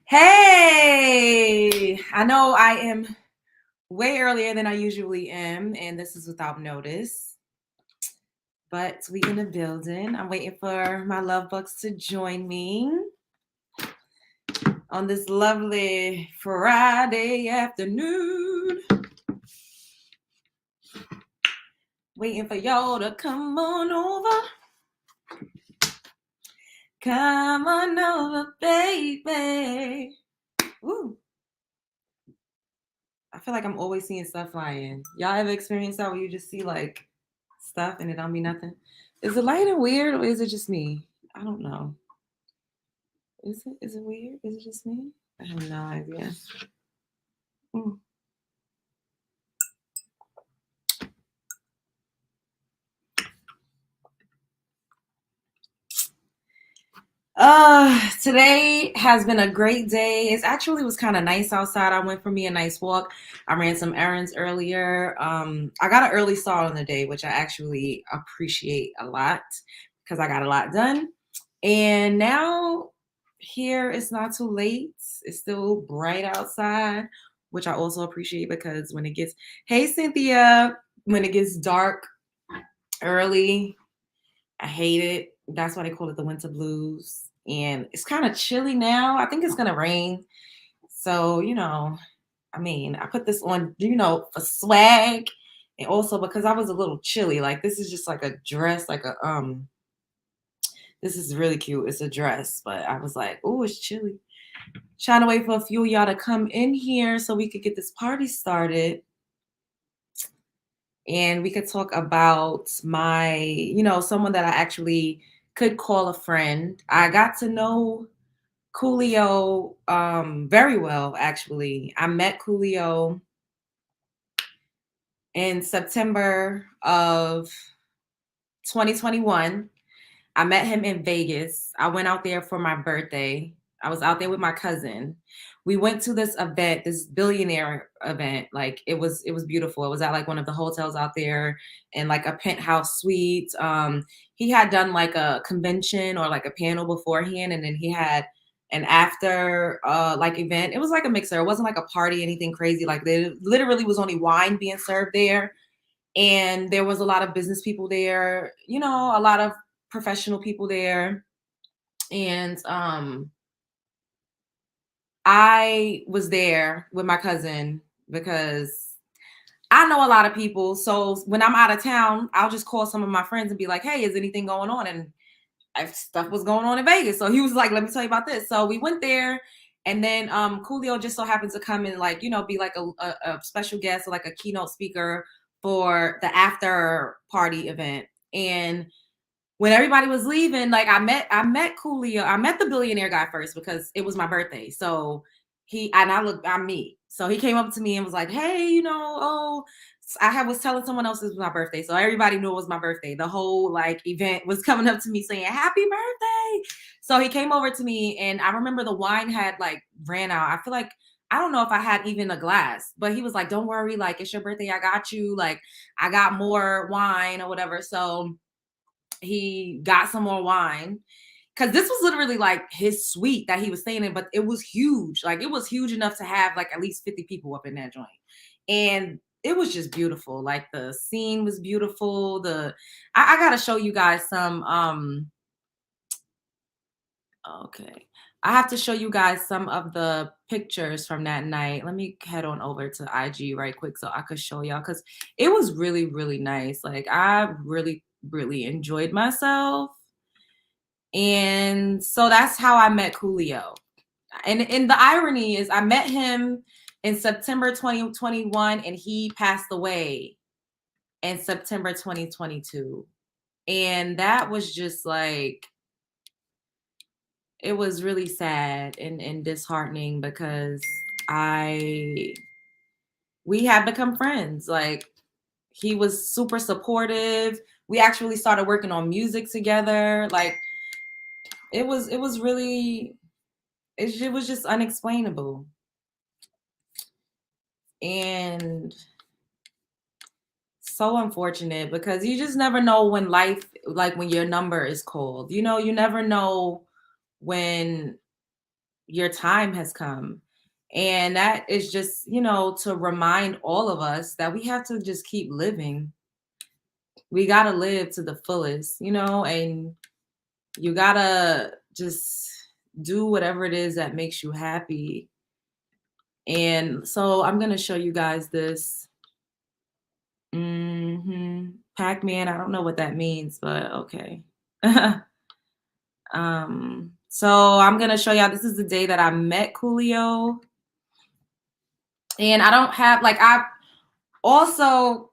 Hey, I know I am way earlier than I usually am, and this is without notice. But we in the building. I'm waiting for my love bugs to join me on this lovely Friday afternoon. Waiting for y'all to come on over. Come on over, baby. Woo. I feel like I'm always seeing stuff flying. Y'all ever experienced that where you just see like stuff and it don't mean nothing? Is the lighting weird or is it just me? I don't know. Is it weird? Is it just me? I have no idea. Mm. Today has been a great day. It actually was kind of nice outside. I went for me a nice walk. I ran some errands earlier. I got an early start on the day, which I actually appreciate a lot because I got a lot done. And now here it's not too late. It's still bright outside, which I also appreciate because when it gets, hey Cynthia, when it gets dark early, I hate it. That's why they call it the winter blues. And it's kind of chilly now. I think it's gonna rain. So, I put this on, for swag. And also because I was a little chilly. Like this is just like a dress, this is really cute. It's a dress, but I was like, oh, it's chilly. Trying to wait for a few of y'all to come in here so we could get this party started. And we could talk about someone that I actually could call a friend. I got to know Coolio very well, actually. I met Coolio in September of 2021. I met him in Vegas. I went out there for my birthday. I was out there with my cousin. We went to this event, this billionaire event. Like it was beautiful. It was at like one of the hotels out there in like a penthouse suite. He had done like a convention or like a panel beforehand, and then he had an after like event. It was like a mixer. It wasn't like a party, anything crazy. Like there literally was only wine being served there, and there was a lot of business people there, a lot of professional people there. And I was there with my cousin because I know a lot of people. So when I'm out of town, I'll just call some of my friends and be like, hey, is anything going on? And stuff was going on in Vegas. So he was like, let me tell you about this. So we went there. And then Coolio just so happened to come and like, be like a special guest or like a keynote speaker for the after party event. And when everybody was leaving, like I met Coolio. I met the billionaire guy first because it was my birthday. So I'm me. So he came up to me and was like, hey, was telling someone else it was my birthday. So everybody knew it was my birthday. The whole like event was coming up to me saying, happy birthday. So he came over to me, and I remember the wine had like ran out. I feel like I don't know if I had even a glass, but he was like, don't worry, like it's your birthday. I got you. Like I got more wine or whatever. So he got some more wine because this was literally like his suite that he was staying in, but it was huge. Like it was huge enough to have like at least 50 people up in that joint. And it was just beautiful. Like the scene was beautiful. I gotta show you guys some okay. I have to show you guys some of the pictures from that night. Let me head on over to IG right quick so I could show y'all because it was really, really nice. Like I really, really enjoyed myself. And so that's how I met Coolio. And the irony is I met him in September 2021 and he passed away in September 2022. And that was just like it was really sad and disheartening because I we had become friends. Like he was super supportive. We actually started working on music together. Like it was really it was just unexplainable. And so unfortunate because you just never know when life, like when your number is called. You never know when your time has come. And that is just, to remind all of us that we have to just keep living. We got to live to the fullest, and you got to just do whatever it is that makes you happy. And so I'm going to show you guys this. Pac-Man, I don't know what that means, but okay. So I'm going to show y'all, this is the day that I met Coolio. And I don't have, like, I also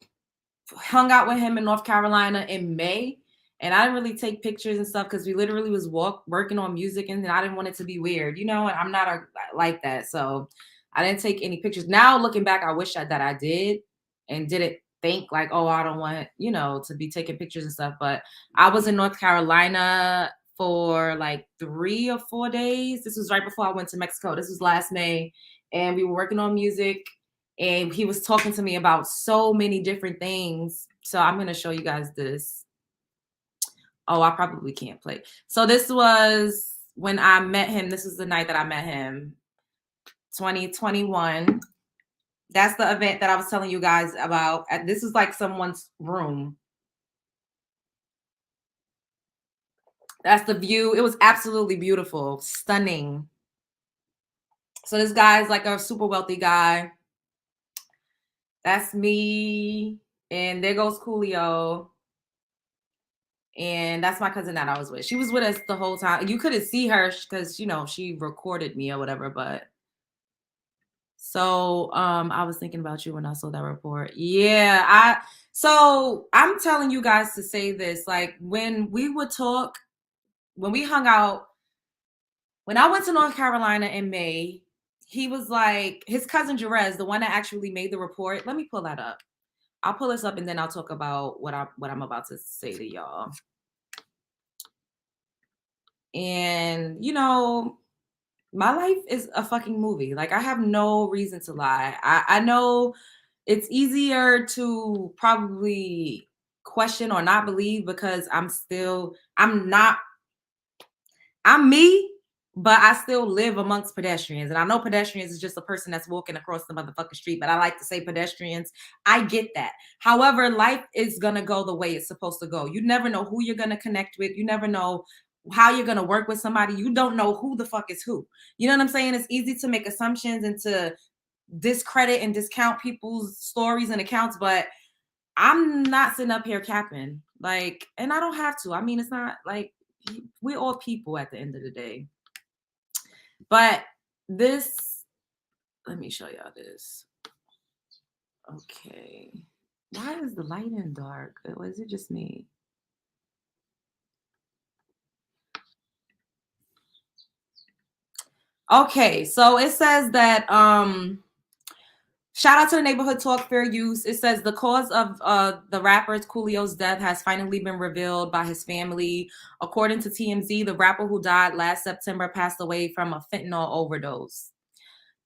hung out with him in North Carolina in May. And I didn't really take pictures and stuff because we literally was working on music, and I didn't want it to be weird, and I'm not like that. So I didn't take any pictures. Now looking back, I wish that I did and didn't think like, oh, I don't want, to be taking pictures and stuff. But I was in North Carolina for like 3 or 4 days. This was right before I went to Mexico. This was last May. And we were working on music, and he was talking to me about so many different things. So I'm going to show you guys this. Oh, I probably can't play. So this was when I met him. This is the night that I met him, 2021. That's the event that I was telling you guys about. This is like someone's room. That's the view. It was absolutely beautiful, stunning. So this guy's like a super wealthy guy. That's me. And there goes Coolio. And that's my cousin that I was with. She was with us the whole time. You couldn't see her because, she recorded me or whatever. But so I was thinking about you when I saw that report. Yeah, so I'm telling you guys to say this. Like when we would talk, when we hung out, when I went to North Carolina in May, he was like, his cousin Jerez, the one that actually made the report. Let me pull that up. I'll pull this up and then I'll talk about what I'm about to say to y'all. And my life is a fucking movie. Like I have no reason to lie. I know it's easier to probably question or not believe because I'm me, but I still live amongst pedestrians. And I know pedestrians is just a person that's walking across the motherfucking street, but I like to say pedestrians. I get that. However, life is going to go the way it's supposed to go. You never know who you're going to connect with. You never know how you're going to work with somebody. You don't know who the fuck is who. You know what I'm saying? It's easy to make assumptions and to discredit and discount people's stories and accounts, but I'm not sitting up here capping. Like, and I don't have to. I mean, it's not like we're all people at the end of the day. But this, let me show y'all this. Okay. Why is the lighting dark? Or is it just me? Okay, so it says that shout out to the Neighborhood Talk Fair Use. It says the cause of the rapper Coolio's death has finally been revealed by his family. According to TMZ, the rapper who died last September passed away from a fentanyl overdose.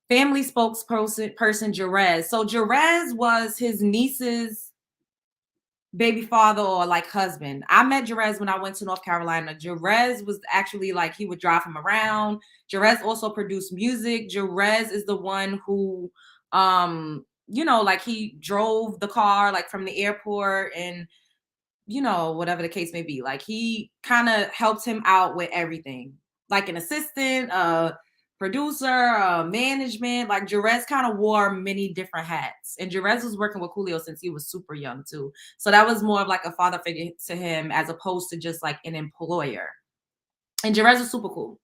Family spokesperson Jerez. So Jerez was his niece's baby father or like husband. I met Jerez when I went to North Carolina. Jerez was actually like he would drive him around. Jerez also produced music. Jerez is the one who like he drove the car like from the airport and whatever the case may be. Like he kind of helped him out with everything. Like an assistant, producer, management. Like Jerez kind of wore many different hats. And Jerez was working with Coolio since he was super young too. So that was more of like a father figure to him as opposed to just like an employer. And Jerez was super cool.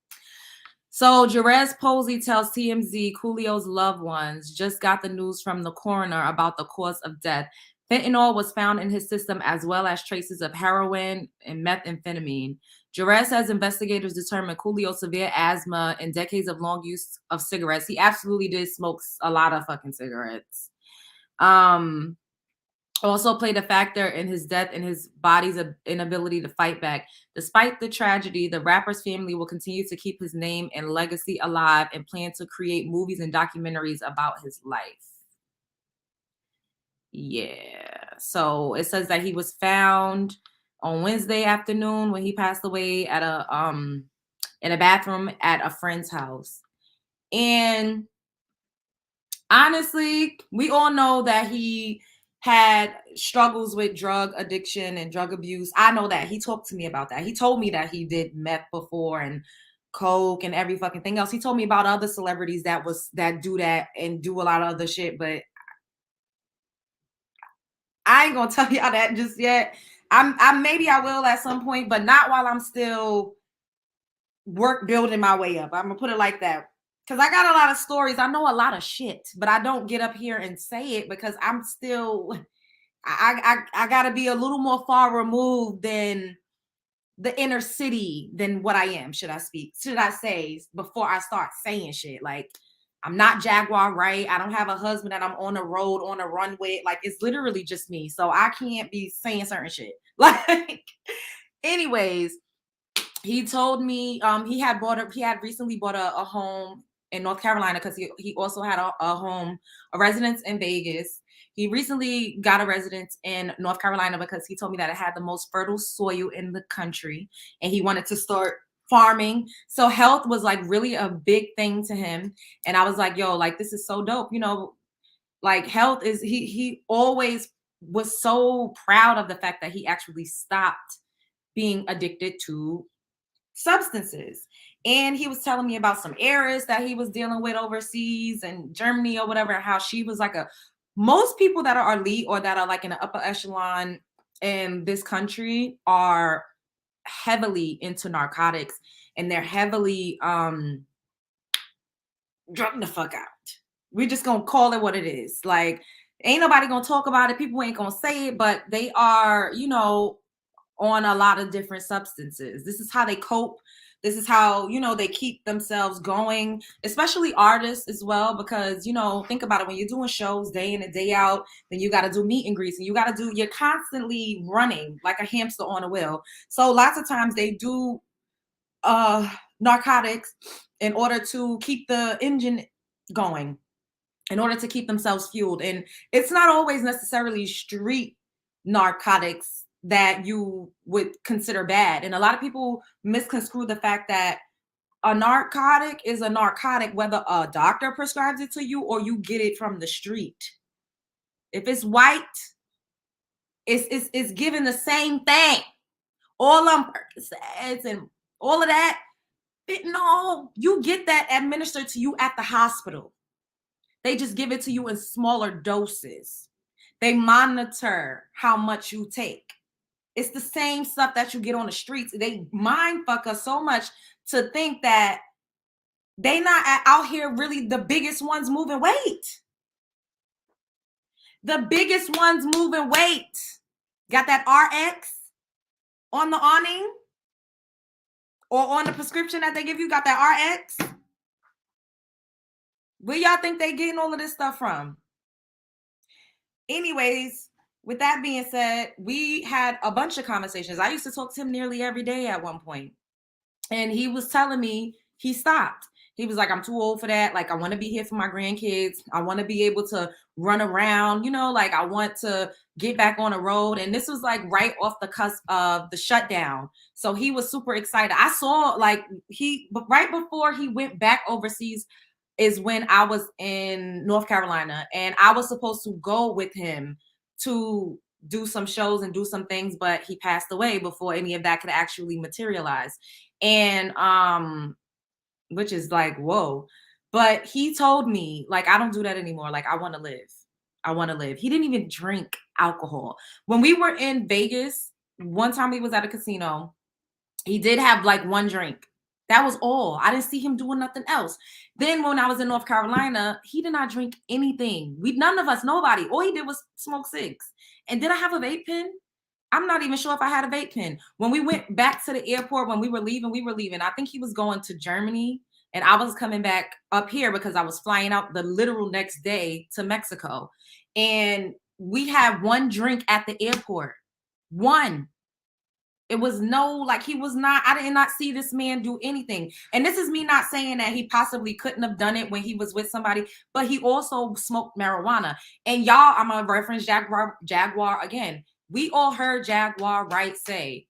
So Jerez Posey tells TMZ Coolio's loved ones just got the news from the coroner about the cause of death. Fentanyl was found in his system as well as traces of heroin and methamphetamine. Jerez says investigators determined Coolio's severe asthma and decades of long use of cigarettes. He absolutely did smoke a lot of fucking cigarettes. Also played a factor in his death and his body's inability to fight back. Despite the tragedy, the rapper's family will continue to keep his name and legacy alive and plan to create movies and documentaries about his life. Yeah. So it says that he was found on Wednesday afternoon when he passed away at in a bathroom at a friend's house. And honestly, we all know that he had struggles with drug addiction and drug abuse. I know that. He talked to me about that. He told me that he did meth before and coke and every fucking thing else. He told me about other celebrities that do that and do a lot of other shit, but I ain't gonna tell y'all that just yet. I maybe I will at some point, but not while I'm still work building my way up. I'm gonna put it like that. Cause I got a lot of stories. I know a lot of shit, but I don't get up here and say it because I'm still I gotta be a little more far removed than the inner city than what I am, should I say, before I start saying shit. Like, I'm not Jaguar, right? I don't have a husband that I'm on the road on a run with. Like, it's literally just me. So I can't be saying certain shit. Like, anyways, he told me he had recently bought a home in North Carolina because he also had a residence in Vegas. He recently got a residence in North Carolina because he told me that it had the most fertile soil in the country and he wanted to start farming. So health was like really a big thing to him. And I was like, yo, like this is so dope. You know, like health is he always was so proud of the fact that he actually stopped being addicted to substances. And he was telling me about some heiress that he was dealing with overseas and Germany or whatever, how she was like most people that are elite or that are like in the upper echelon in this country are heavily into narcotics and they're heavily drunk the fuck out. We just gonna call it what it is. Like, ain't nobody gonna talk about it. People ain't gonna say it, but they are, you know, on a lot of different substances. This is how they cope. This is how, you know, they keep themselves going, especially artists as well, because, you know, think about it. When you're doing shows day in and day out, then you got to do meet and greets and you're constantly running like a hamster on a wheel. So lots of times they do narcotics in order to keep the engine going, in order to keep themselves fueled. And it's not always necessarily street narcotics that you would consider bad. And a lot of people misconstrue the fact that a narcotic is a narcotic, whether a doctor prescribes it to you or you get it from the street. If it's white, it's given the same thing. All Percocets and all of that. No, you get that administered to you at the hospital. They just give it to you in smaller doses. They monitor how much you take. It's the same stuff that you get on the streets. They mind fuck us so much to think that they not out here really the biggest ones moving weight. The biggest ones moving weight. Got that RX on the awning or on the prescription that they give you? Got that RX? Where y'all think they getting all of this stuff from? Anyways, with that being said, we had a bunch of conversations. I used to talk to him nearly every day at one point. And he was telling me he stopped. He was like, I'm too old for that. Like, I want to be here for my grandkids. I want to be able to run around, you know, like I want to get back on the road. And this was like right off the cusp of the shutdown. So he was super excited. I saw like right before he went back overseas is when I was in North Carolina and I was supposed to go with him to do some shows and do some things, but he passed away before any of that could actually materialize. And which is like, whoa. But he told me, like, I don't do that anymore. Like, I want to live. I want to live. He didn't even drink alcohol. When we were in Vegas, one time we was at a casino, he did have like one drink. That was all. I didn't see him doing nothing else. Then when I was in North Carolina, he did not drink anything. None of us, nobody. All he did was smoke cigs. And did I have a vape pen? I'm not even sure if I had a vape pen. When we went back to the airport, when we were leaving. I think he was going to Germany and I was coming back up here because I was flying out the literal next day to Mexico. And we had one drink at the airport. One. It was I did not see this man do anything. And this is me not saying that he possibly couldn't have done it when he was with somebody, but he also smoked marijuana. And y'all, I'm going to reference Jaguar again. We all heard Jaguar Wright say,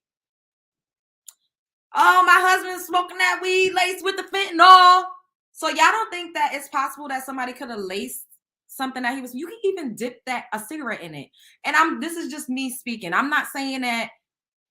oh, my husband's smoking that weed laced with the fentanyl. So y'all don't think that it's possible that somebody could have laced something that he was, you can even dip that a cigarette in it. And this is just me speaking. I'm not saying that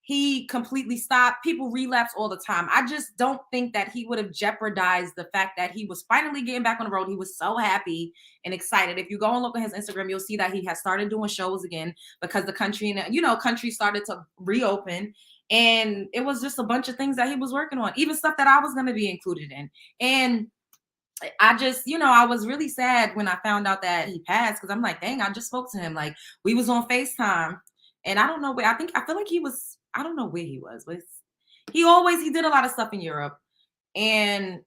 he completely stopped. People relapse all the time. I just don't think that he would have jeopardized the fact that he was finally getting back on the road. He was so happy and excited. If you go and look at his Instagram, you'll see that he has started doing shows again because the country and country started to reopen. And it was just a bunch of things that he was working on, even stuff that I was going to be included in. And I just, I was really sad when I found out that he passed because I'm like, dang, I just spoke to him. Like we was on FaceTime and I don't know where I feel like I don't know where he was, but he did a lot of stuff in Europe. And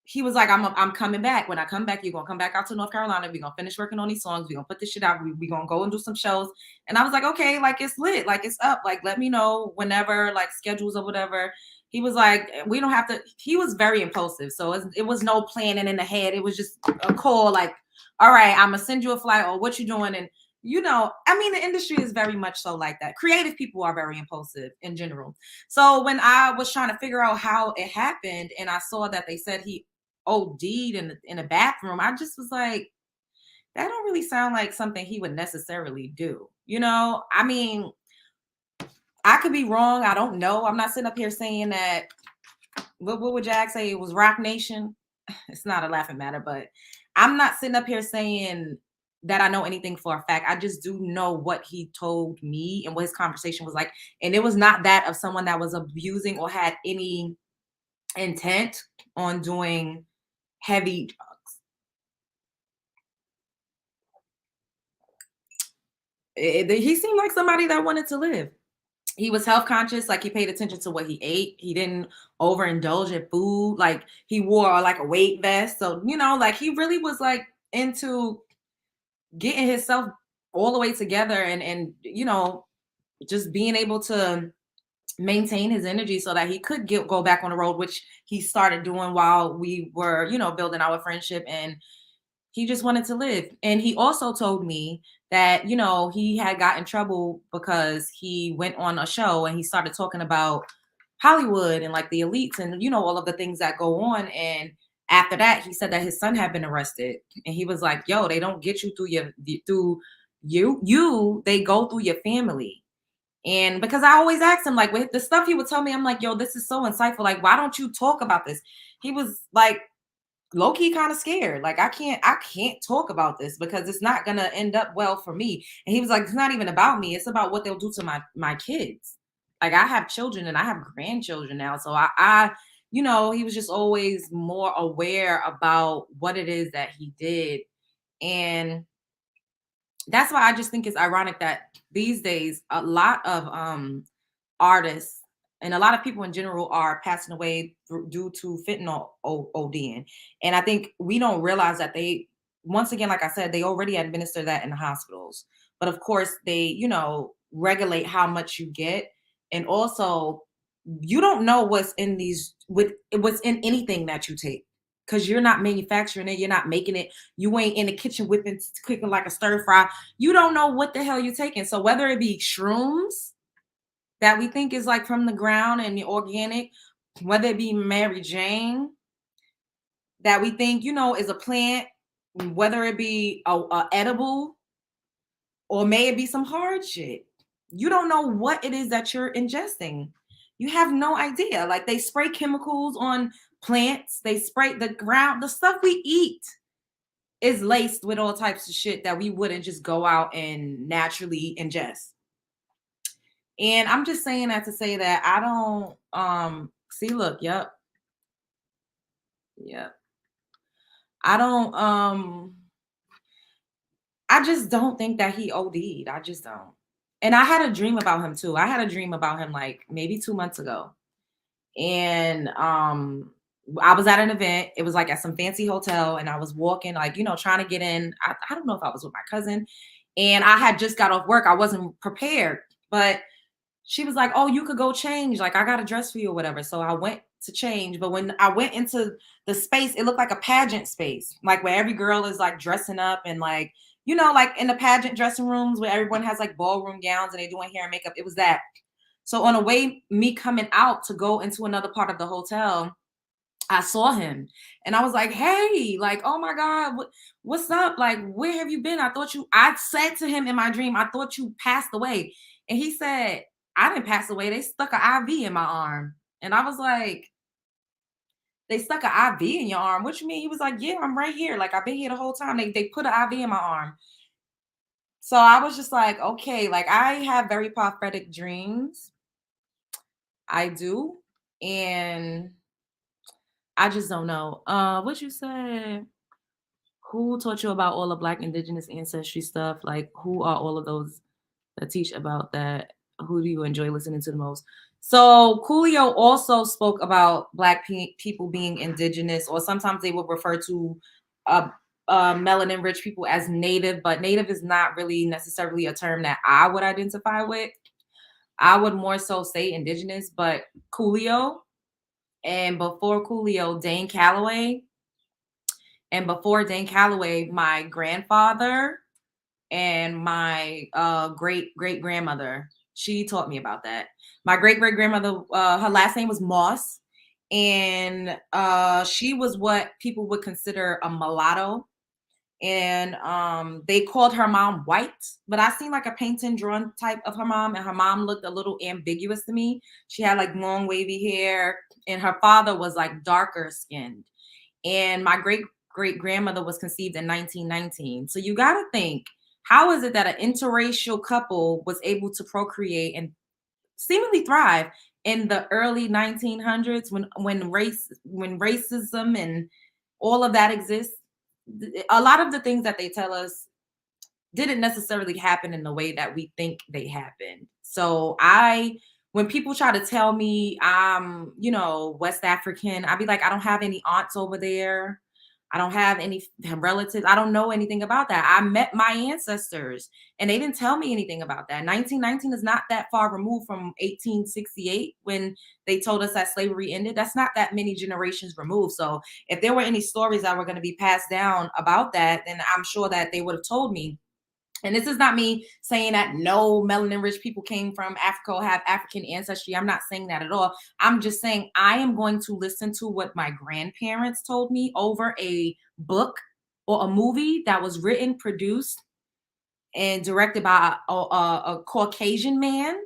he was like, I'm coming back. When I come back, you're gonna come back out to North Carolina. We're gonna finish working on these songs. We're gonna put this shit out. We gonna go and do some shows. And I was like, okay, like it's lit, like it's up. Like let me know whenever, like schedules or whatever. He was like, we don't have to. He was very impulsive, so it was no planning in the head. It was just a call, like, all right, I'm gonna send you a flight or what you doing. And I mean, the industry is very much so like that. Creative people are very impulsive in general. So when I was trying to figure out how it happened, and I saw that they said he OD'd in a bathroom, I just was like, that don't really sound like something he would necessarily do. I mean, I could be wrong. I don't know. I'm not sitting up here saying that. What would Jack say? It was Rock Nation. It's not a laughing matter, but I'm not sitting up here saying that I know anything for a fact. I just do know what he told me and what his conversation was like. And it was not that of someone that was abusing or had any intent on doing heavy. He seemed like somebody that wanted to live. He was health conscious, like he paid attention to what he ate. He didn't overindulge in food. Like he wore like a weight vest. So, like he really was like into getting himself all the way together and just being able to maintain his energy so that he could go back on the road, which he started doing while we were, building our friendship. And he just wanted to live. And he also told me that, he had got in trouble because he went on a show and he started talking about Hollywood and like the elites and, all of the things that go on. And after that, he said that his son had been arrested. And he was like, yo, they don't get you through they go through your family. And because I always asked him, like, with the stuff he would tell me, I'm like, yo, this is so insightful. Like, why don't you talk about this? He was like, low key kind of scared. Like I can't talk about this because it's not gonna end up well for me. And he was like, it's not even about me. It's about what they'll do to my kids. Like I have children and I have grandchildren now. So he was just always more aware about what it is that he did. And that's why I just think it's ironic that these days a lot of artists and a lot of people in general are passing away due to fentanyl ODing. And I think we don't realize that once again, like I said, they already administer that in the hospitals. But of course, they, regulate how much you get. And also, you don't know what's in anything that you take because you're not manufacturing it, you're not making it, you ain't in the kitchen whipping, cooking like a stir fry. You don't know what the hell you're taking. So whether it be shrooms that we think is like from the ground and the organic, whether it be Mary Jane that we think, is a plant, whether it be a edible or may it be some hard shit. You don't know what it is that you're ingesting. You have no idea. Like they spray chemicals on plants, they spray the ground, the stuff we eat is laced with all types of shit that we wouldn't just go out and naturally ingest. And I'm just saying that to say that I don't see, look, yep. Yep. I don't I just don't think that he OD'd. I just don't. And I had a dream about him too. I had a dream about him like maybe 2 months ago. And I was at an event. It was like at some fancy hotel, and I was walking, like, trying to get in. I don't know if I was with my cousin, and I had just got off work. I wasn't prepared, but she was like, "Oh, you could go change. Like, I got a dress for you or whatever." So I went to change. But when I went into the space, it looked like a pageant space, like where every girl is like dressing up and like, like in the pageant dressing rooms where everyone has like ballroom gowns and they doing hair and makeup. It was that. So on the way, me coming out to go into another part of the hotel, I saw him and I was like, hey, like, oh my God, what's up? Like, where have you been? I said to him in my dream, I thought you passed away. And he said, I didn't pass away. They stuck an IV in my arm. And I was like, they stuck an IV in your arm. What you mean? He was like, yeah, I'm right here. Like, I've been here the whole time. They put an IV in my arm. So I was just like, okay, like I have very prophetic dreams. I do. And I just don't know. What you said? Who taught you about all the Black indigenous ancestry stuff? Like, who are all of those that teach about that? Who do you enjoy listening to the most? So Coolio also spoke about Black people being indigenous, or sometimes they would refer to uh, melanin rich people as native, but native is not really necessarily a term that I would identify with. I would more so say indigenous, but Coolio, and before Coolio, Dane Calloway, and before Dane Calloway, my grandfather and my great great grandmother, she taught me about that. My great great grandmother, her last name was Moss, and she was what people would consider a mulatto. And they called her mom white, but I seen like a painting drawn type of her mom, and her mom looked a little ambiguous to me. She had like long wavy hair, and her father was like darker skinned. And my great great grandmother was conceived in 1919. So you got to think, how is it that an interracial couple was able to procreate and seemingly thrive in the early 1900s, when racism and all of that exists? A lot of the things that they tell us didn't necessarily happen in the way that we think they happened. So when people try to tell me I'm, West African, I'd be like, I don't have any aunts over there. I don't have any relatives. I don't know anything about that. I met my ancestors and they didn't tell me anything about that. 1919 is not that far removed from 1868 when they told us that slavery ended. That's not that many generations removed. So if there were any stories that were going to be passed down about that, then I'm sure that they would have told me. And this is not me saying that no melanin rich people came from Africa or have African ancestry. I'm not saying that at all. I'm just saying I am going to listen to what my grandparents told me over a book or a movie that was written, produced, and directed by a Caucasian man,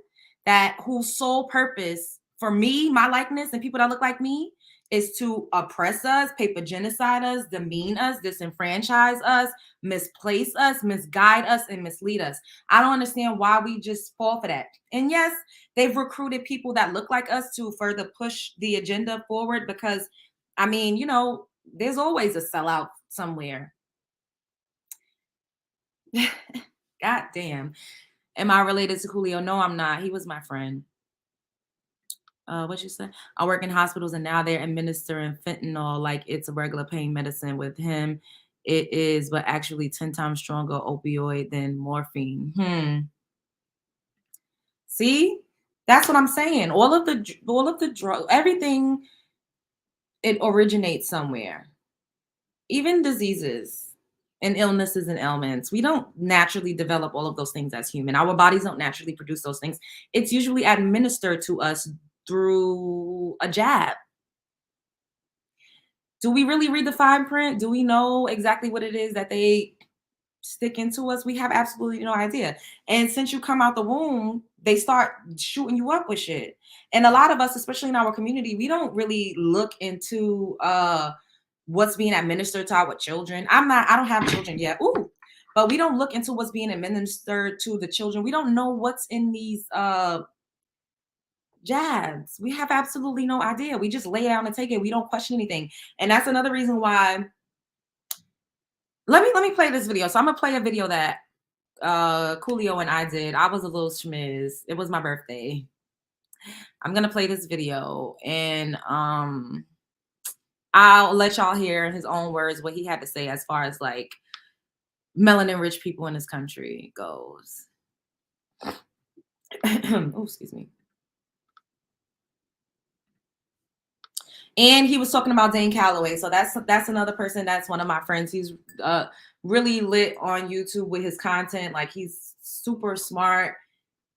that whose sole purpose for me, my likeness, and people that look like me is to oppress us, paper genocide us, demean us, disenfranchise us, misplace us, misguide us, and mislead us. I don't understand why we just fall for that. And yes, they've recruited people that look like us to further push the agenda forward because, I mean, there's always a sellout somewhere. God damn. Am I related to Coolio? No, I'm not. He was my friend. What you say? I work in hospitals and now they're administering fentanyl like it's a regular pain medicine. With him, it is, but actually 10 times stronger opioid than morphine. See? That's what I'm saying. All of the drug, everything, it originates somewhere. Even diseases and illnesses and ailments, we don't naturally develop all of those things as human. Our bodies don't naturally produce those things. It's usually administered to us through a jab. Do we really read the fine print? Do we know exactly what it is that they stick into us? We have absolutely no idea. And since you come out the womb, they start shooting you up with shit. And a lot of us, especially in our community, we don't really look into what's being administered to our children. I don't have children yet. Ooh. But we don't look into what's being administered to the children. We don't know what's in these jabs. We have absolutely no idea. We just lay down and take it. We don't question anything. And that's another reason why. Let me play this video. So I'm gonna play a video that Coolio and I did. I was a little schmiz. It was my birthday. I'm gonna play this video and I'll let y'all hear in his own words what he had to say as far as like melanin rich people in this country goes. Oh, excuse me. And he was talking about Dane Calloway. So that's another person that's one of my friends. He's really lit on YouTube with his content. Like he's super smart.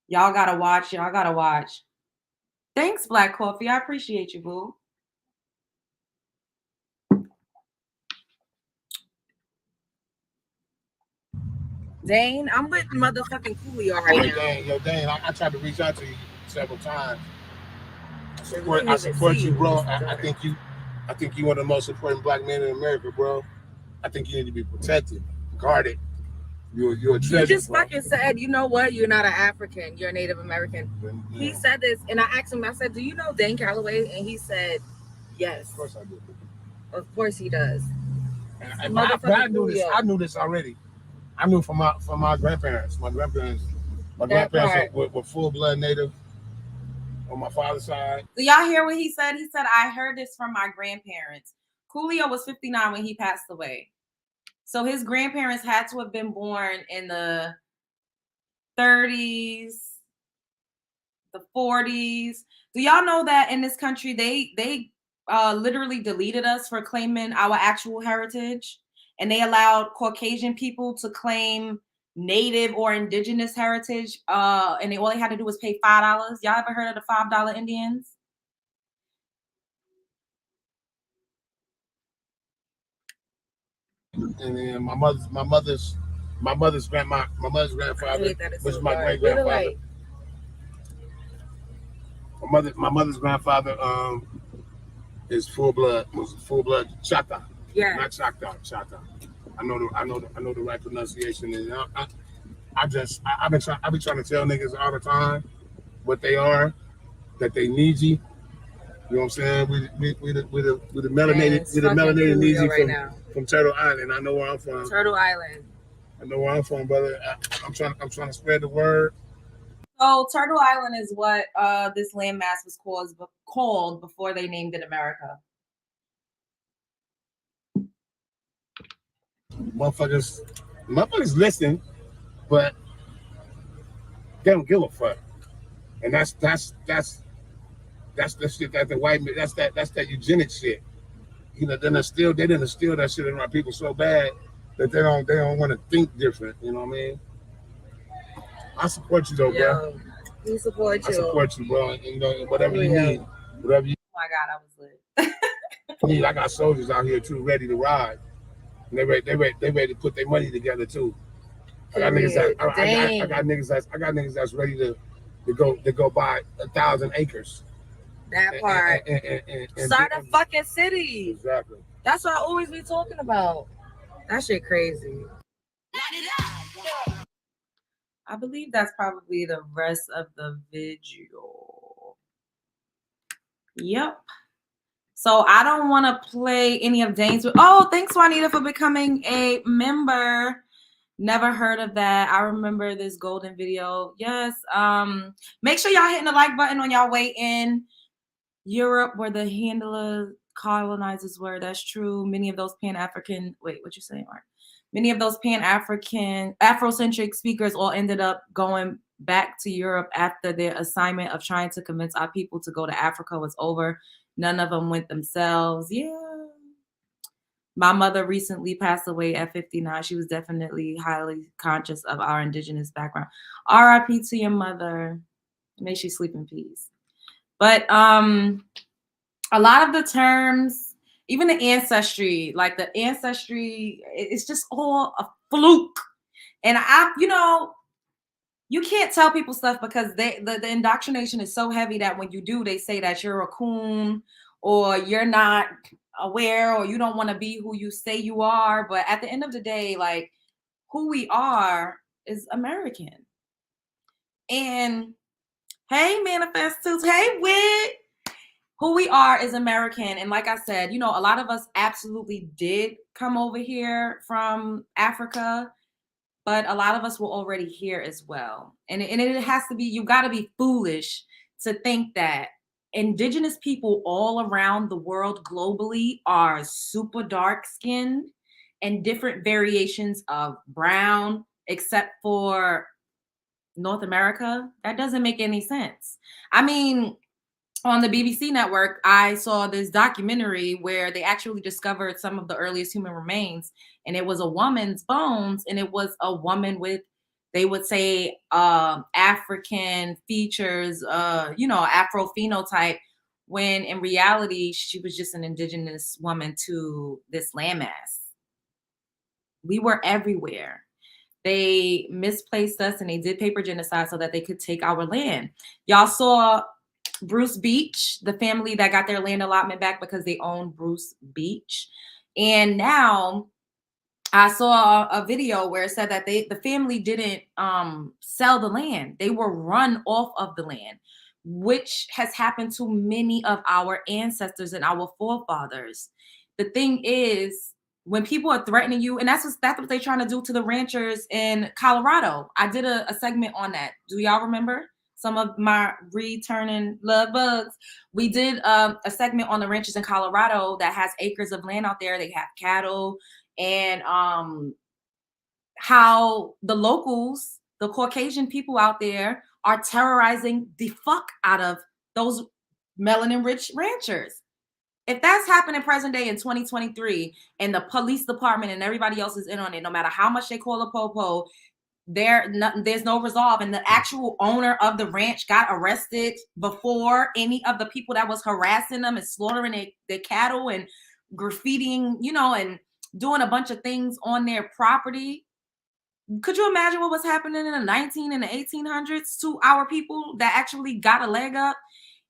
Y'all gotta watch. Y'all gotta watch. Thanks, Black Coffee. I appreciate you, boo. Dane, I'm with motherfucking Coolio right now. Dane, I tried to reach out to you several times. We didn't I even see support you, you. bro. I think you one of the most important black men in America, bro. I think you need to be protected, guarded. You're a treasure. You just fucking said, you know what? You're not an African. You're a Native American. Yeah. He said this, and I asked him. I said, "Do you know Dane Calloway?" And he said, "Yes." Of course I do. Of course he does. But I knew this. I knew this already. I knew from my grandparents. My grandparents were full blood Native on my father's side. Do y'all hear what he said? He said, "I heard this from my grandparents." Coolio was 59 when he passed away. So his grandparents had to have been born in the 30s, the 40s. Do y'all know that in this country they literally deleted us for claiming our actual heritage, and they allowed Caucasian people to claim Native or Indigenous heritage, and all they had to do was pay $5. Y'all ever heard of the $5 Indians? And then my mother's grandfather, which is my great grandfather. My mother's grandfather is was full blood Chata. Yeah. Not Chata. I know the right pronunciation. And I've been trying to tell niggas all the time what they are, that they need you. You know what I'm saying? We the melanated Neezy from Turtle Island. I know where I'm from. Turtle Island. I know where I'm from, brother. I'm trying to spread the word. So Turtle Island is what this landmass was called before they named it America. Motherfuckers listen, but they don't give a fuck. And that's the shit that the white man, that's that eugenics shit. You know, they didn't steal that shit in our people so bad that they don't want to think different. You know what I mean? I support you though, bro. We support you. I support you, bro. And, you know, whatever you need, whatever you. Oh my God, I was lit. I got soldiers out here too, ready to ride. And they ready to put their money together too. I got niggas that's ready to go buy 1,000 acres. That part. And start a fucking city. Exactly. That's what I always be talking about. That shit crazy. I believe that's probably the rest of the video. Yep. So I don't want to play any of Dane's. Oh, thanks, Juanita, for becoming a member. Never heard of that. I remember this golden video. Yes. Make sure y'all hitting the like button on y'all way in. Europe, where the handler colonizers were. That's true. Many of those Pan-African. Wait, what you saying, Mark? Many of those Pan-African, Afrocentric speakers all ended up going back to Europe after their assignment of trying to convince our people to go to Africa was over. None of them went themselves. Yeah. My mother recently passed away at 59. She was definitely highly conscious of our indigenous background. R.I.P. to your mother. May she sleep in peace. But a lot of the terms, even the ancestry, like the ancestry, it's just all a fluke. And you can't tell people stuff because the indoctrination is so heavy that when you do, they say that you're a coon or you're not aware or you don't want to be who you say you are. But at the end of the day, like, who we are is American. And hey, Manifestos, hey, Wit. Who we are is American. And like I said, a lot of us absolutely did come over here from Africa, but a lot of us were already here as well. And it has to be, you got to be foolish to think that indigenous people all around the world globally are super dark skinned and different variations of brown, except for North America. That doesn't make any sense. I mean, on the BBC network, I saw this documentary where they actually discovered some of the earliest human remains, and it was a woman's bones, and it was a woman with, they would say, African features, Afro phenotype, when in reality, she was just an indigenous woman to this landmass. We were everywhere. They misplaced us and they did paper genocide so that they could take our land. Y'all saw Bruce Beach, the family that got their land allotment back because they owned Bruce Beach. And now I saw a video where it said that the family didn't sell the land. They were run off of the land, which has happened to many of our ancestors and our forefathers. The thing is, when people are threatening you, and that's what they're trying to do to the ranchers in Colorado. I did a segment on that. Do y'all remember? Some of my returning love bugs. We did a segment on the ranchers in Colorado that has acres of land out there. They have cattle, and how the locals, the Caucasian people out there, are terrorizing the fuck out of those melanin rich ranchers. If that's happening present day in 2023 and the police department and everybody else is in on it, no matter how much they call a popo, there's no resolve. And the actual owner of the ranch got arrested before any of the people that was harassing them and slaughtering their cattle and graffitiing, and doing a bunch of things on their property. Could you imagine what was happening in the 19 and the 1800s to our people that actually got a leg up?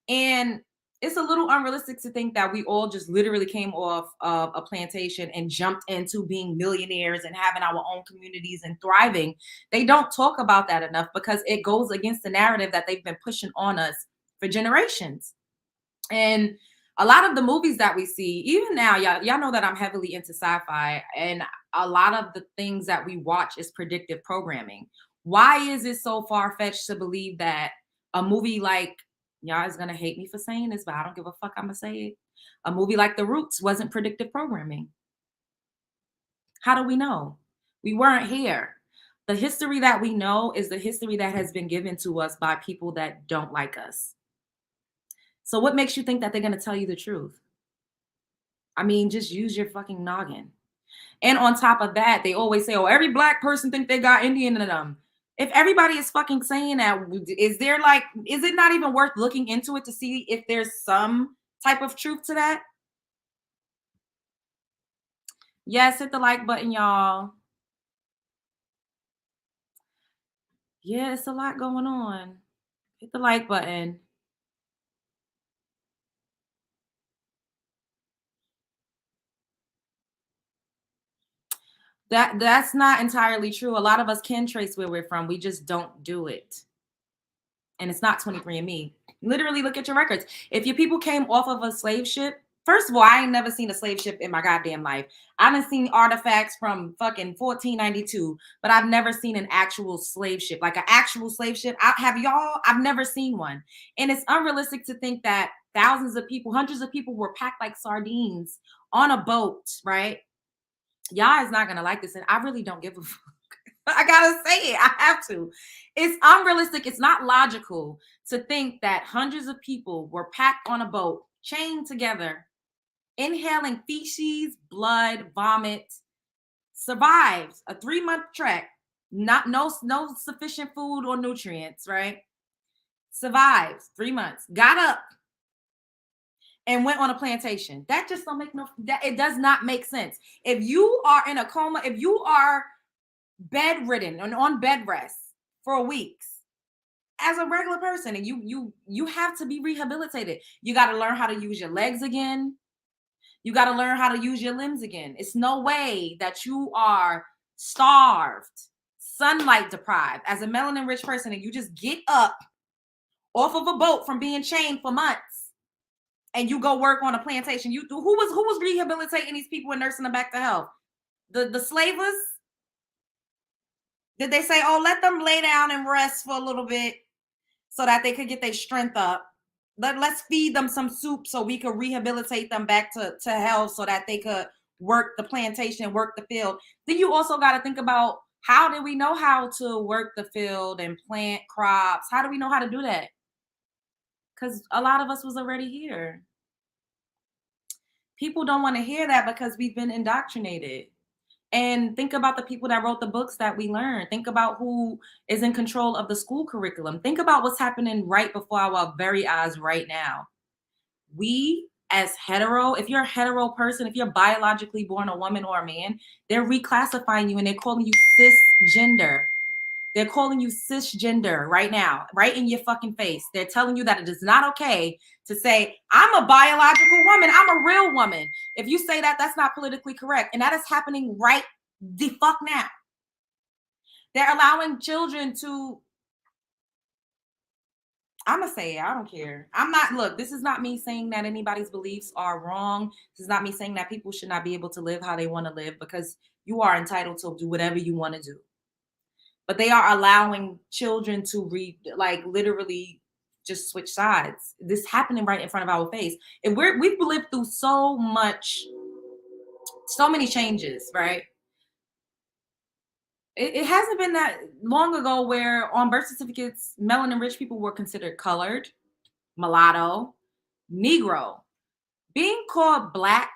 And it's a little unrealistic to think that we all just literally came off of a plantation and jumped into being millionaires and having our own communities and thriving. They don't talk about that enough because it goes against the narrative that they've been pushing on us for generations. And a lot of the movies that we see, even now, y'all know that I'm heavily into sci-fi, and a lot of the things that we watch is predictive programming. Why is it so far-fetched to believe that a movie like, y'all is gonna hate me for saying this, but I don't give a fuck, I'm gonna say it. A movie like The Roots wasn't predictive programming. How do we know? We weren't here. The history that we know is the history that has been given to us by people that don't like us. So what makes you think that they're going to tell you the truth? I mean, just use your fucking noggin. And on top of that, they always say, oh, every black person think they got Indian in them. If everybody is fucking saying that, is it not even worth looking into it to see if there's some type of truth to that? Yes, hit the like button, y'all. Yeah, it's a lot going on. Hit the like button. That's not entirely true. A lot of us can trace where we're from. We just don't do it. And it's not 23andMe. Literally look at your records. If your people came off of a slave ship, first of all, I ain't never seen a slave ship in my goddamn life. I done seen artifacts from fucking 1492, but I've never seen an actual slave ship. Like an actual slave ship. I've never seen one. And it's unrealistic to think that thousands of people, hundreds of people were packed like sardines on a boat, right? Y'all is not gonna like this, and I really don't give a fuck. I gotta say it. I have to. It's unrealistic. It's not logical to think that hundreds of people were packed on a boat, chained together, inhaling feces, blood, vomit, survived a 3-month trek, no sufficient food or nutrients, right? Survived 3 months, got up, and went on a plantation. That just don't make it does not make sense. If you are in a coma, if you are bedridden and on bed rest for weeks as a regular person, and you have to be rehabilitated. You got to learn how to use your legs again. You got to learn how to use your limbs again. It's no way that you are starved, sunlight deprived as a melanin rich person, and you just get up off of a boat from being chained for months and you go work on a plantation. Who was rehabilitating these people and nursing them back to health? The slavers? Did they say, oh, let them lay down and rest for a little bit so that they could get their strength up? Let's feed them some soup so we could rehabilitate them back to health so that they could work the plantation, work the field. Then you also got to think about, how did we know how to work the field and plant crops? How do we know how to do that? Because a lot of us was already here. People don't want to hear that because we've been indoctrinated. And think about the people that wrote the books that we learned. Think about who is in control of the school curriculum. Think about what's happening right before our very eyes right now. We as hetero, if you're a hetero person, if you're biologically born a woman or a man, they're reclassifying you and they're calling you cisgender. They're calling you cisgender right now, right in your fucking face. They're telling you that it is not okay to say, I'm a biological woman. I'm a real woman. If you say that, that's not politically correct. And that is happening right the fuck now. They're allowing children to, I'm going to say it. I don't care. Look, this is not me saying that anybody's beliefs are wrong. This is not me saying that people should not be able to live how they want to live, because you are entitled to do whatever you want to do. But they are allowing children to literally just switch sides. This happening right in front of our face. And we've lived through so many changes, right? It hasn't been that long ago where on birth certificates, melanin rich people were considered colored, mulatto, Negro. Being called Black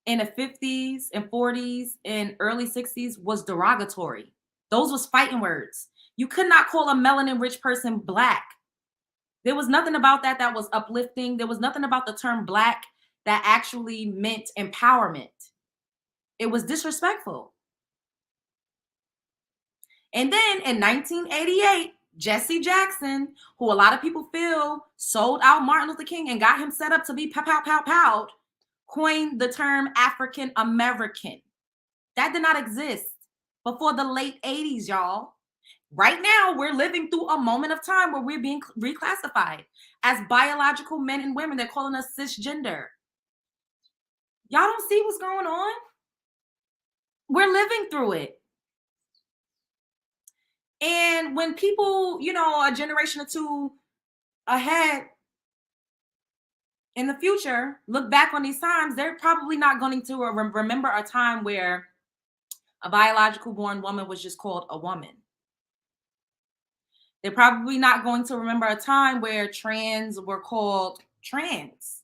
in the 50s and 40s and early 60s was derogatory. Those was fighting words. You could not call a melanin rich person Black. There was nothing about that was uplifting. There was nothing about the term Black that actually meant empowerment. It was disrespectful. And then in 1988, Jesse Jackson, who a lot of people feel sold out Martin Luther King and got him set up to be pow, coined the term African American. That did not exist before the late 80s, y'all. Right now, we're living through a moment of time where we're being reclassified as biological men and women. They're calling us cisgender. Y'all don't see what's going on? We're living through it. And when people, a generation or two ahead in the future look back on these times, they're probably not going to remember a time where a biological born woman was just called a woman. They're probably not going to remember a time where trans were called trans.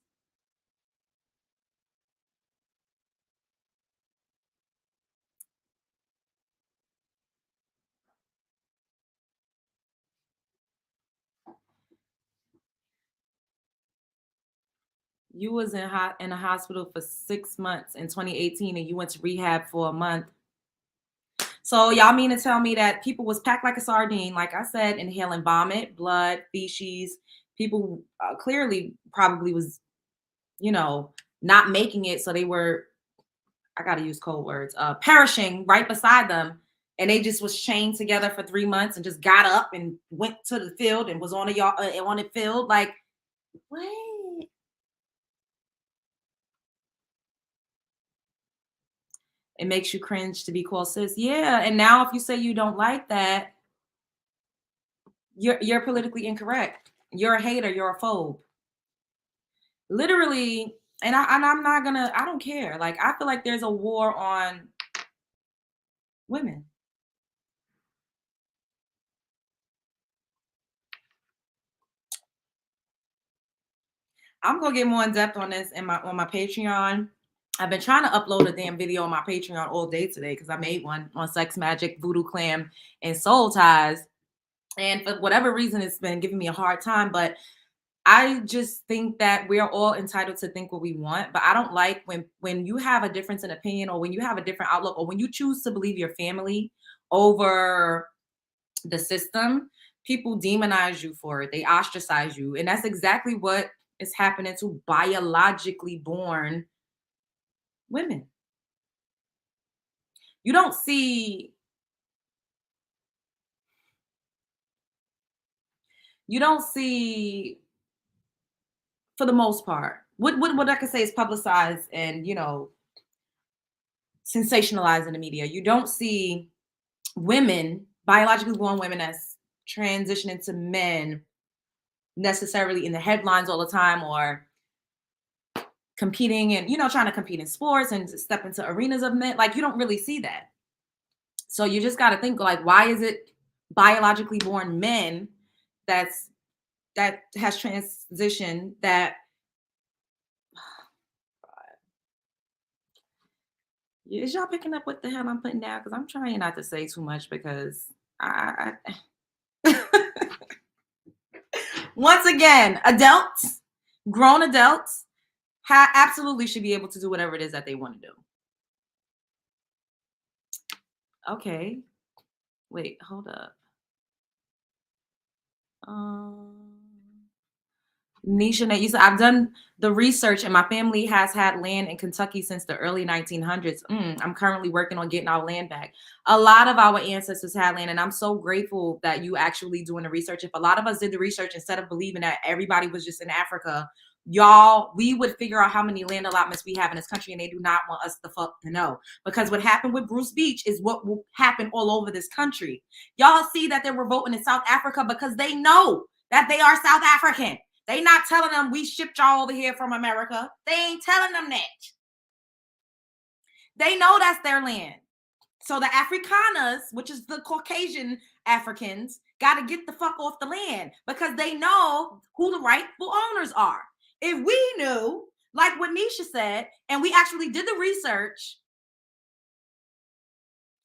You was in a hospital for 6 months in 2018 and you went to rehab for a month. So y'all mean to tell me that people was packed like a sardine, like I said, inhaling vomit, blood, feces. People clearly probably was, not making it. So they were, I got to use code words, perishing right beside them. And they just was chained together for 3 months and just got up and went to the field and was on the field. Like, what? It makes you cringe to be called cis. Yeah. And now if you say you don't like that, you're politically incorrect. You're a hater. You're a phobe. Literally. And I'm not gonna, I don't care. Like, I feel like there's a war on women. I'm gonna get more in depth on this on my Patreon. I've been trying to upload a damn video on my Patreon all day today because I made one on sex magic, voodoo clam, and soul ties. And for whatever reason, it's been giving me a hard time. But I just think that we're all entitled to think what we want. But I don't like when you have a difference in opinion, or when you have a different outlook, or when you choose to believe your family over the system, people demonize you for it. They ostracize you. And that's exactly what is happening to biologically born women. You don't see for the most part, what I can say is publicized and sensationalized in the media. You don't see women, biologically born women, as transitioning to men necessarily in the headlines all the time, or competing and trying to compete in sports and step into arenas of men. Like, you don't really see that. So you just got to think, like, why is it biologically born men that has transitioned that is y'all picking up what the hell I'm putting down? Because I'm trying not to say too much, because I once again, adults, grown adults, absolutely should be able to do whatever it is that they want to do. Okay. Wait, hold up. Nisha, you said I've done the research and my family has had land in Kentucky since the early 1900s. I'm currently working on getting our land back. A lot of our ancestors had land, and I'm so grateful that you actually doing the research. If a lot of us did the research instead of believing that everybody was just in Africa, y'all, we would figure out how many land allotments we have in this country, and they do not want us the fuck to know. Because what happened with Bruce Beach is what will happen all over this country. Y'all see that they're revolting in South Africa because they know that they are South African. They not telling them we shipped y'all over here from America. They ain't telling them that. They know that's their land. So the Afrikaners, which is the Caucasian Africans, got to get the fuck off the land because they know who the rightful owners are. If we knew, like what Nisha said, and we actually did the research,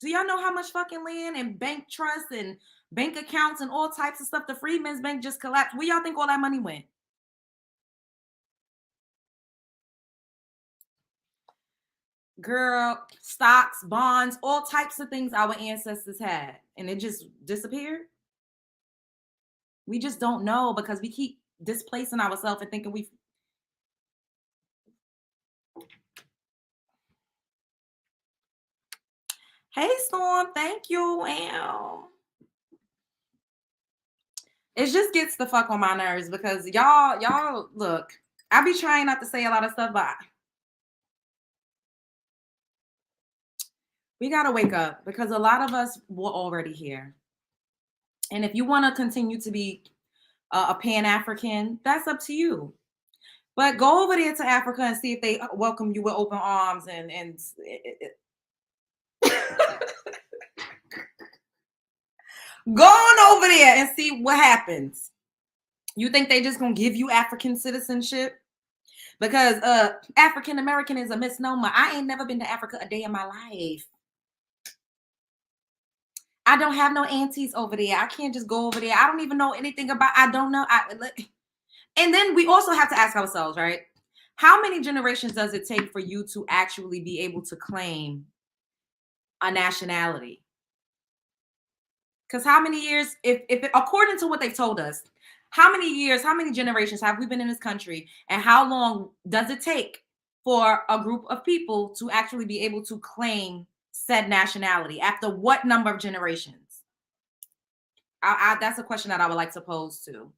do y'all know how much fucking land and bank trusts and bank accounts and all types of stuff the Freedmen's Bank just collapsed? Where y'all think all that money went? Girl, stocks, bonds, all types of things our ancestors had, and it just disappeared. We just don't know because we keep displacing ourselves and thinking we. Hey, Storm, thank you. Wow. It just gets the fuck on my nerves because y'all look. I be trying not to say a lot of stuff, but we gotta wake up because a lot of us were already here. And if you want to continue to be a Pan-African, that's up to you. But go over there to Africa and see if they welcome you with open arms and go on over there and see what happens. You think they just gonna give you African citizenship? Because African American is a misnomer. I ain't never been to Africa a day in my life. I don't have no aunties over there. I can't just go over there. I don't even know anything about. I don't know. And then we also have to ask ourselves, right? How many generations does it take for you to actually be able to claim a nationality? Because how many years, if according to what they've told us, how many years, how many generations have we been in this country, and how long does it take for a group of people to actually be able to claim said nationality after what number of generations? That's a question that I would like to pose to.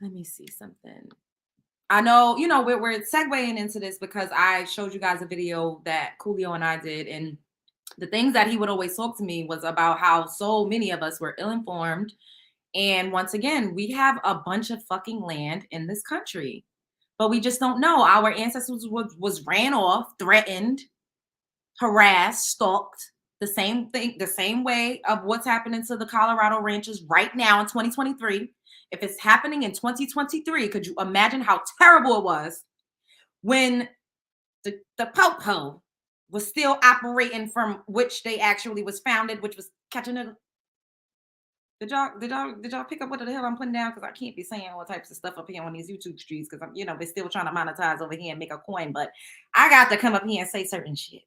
Let me see something. I know, we're segueing into this because I showed you guys a video that Coolio and I did, and the things that he would always talk to me was about how so many of us were ill-informed. And once again, we have a bunch of fucking land in this country, but we just don't know. Our ancestors was ran off, threatened, harassed, stalked, the same thing, the same way of what's happening to the Colorado ranchers right now in 2023. If it's happening in 2023, could you imagine how terrible it was when the Popo was still operating from which they actually was founded, which was catch a nigga. Did y'all pick up what the hell I'm putting down? Because I can't be saying all types of stuff up here on these YouTube streets because I'm, they're still trying to monetize over here and make a coin. But I got to come up here and say certain shit.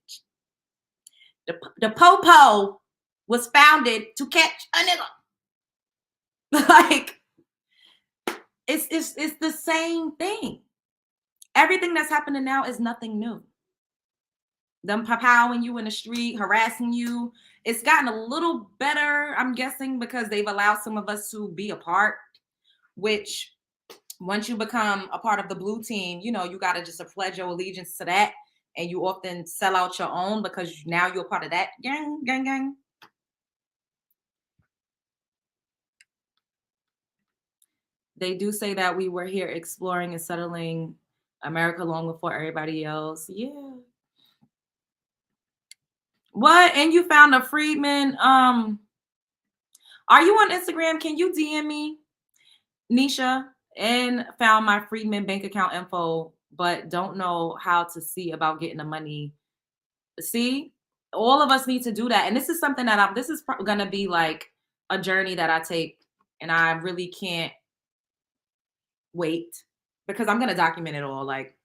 The Popo was founded to catch a nigga. Like it's the same thing. Everything that's happening now is nothing new. Them powing you in the street, harassing you. It's gotten a little better, I'm guessing, because they've allowed some of us to be a part, which once you become a part of the blue team, you got to just pledge your allegiance to that. And you often sell out your own because now you're part of that gang. They do say that we were here exploring and settling America long before everybody else. Yeah. What? And you found a freedman? Are you on Instagram? Can you DM me, Nisha? And found my freedman bank account info, but don't know how to see about getting the money. See, all of us need to do that. And this is something that this is going to be like a journey that I take, and I really can't wait because I'm gonna document it all. Like,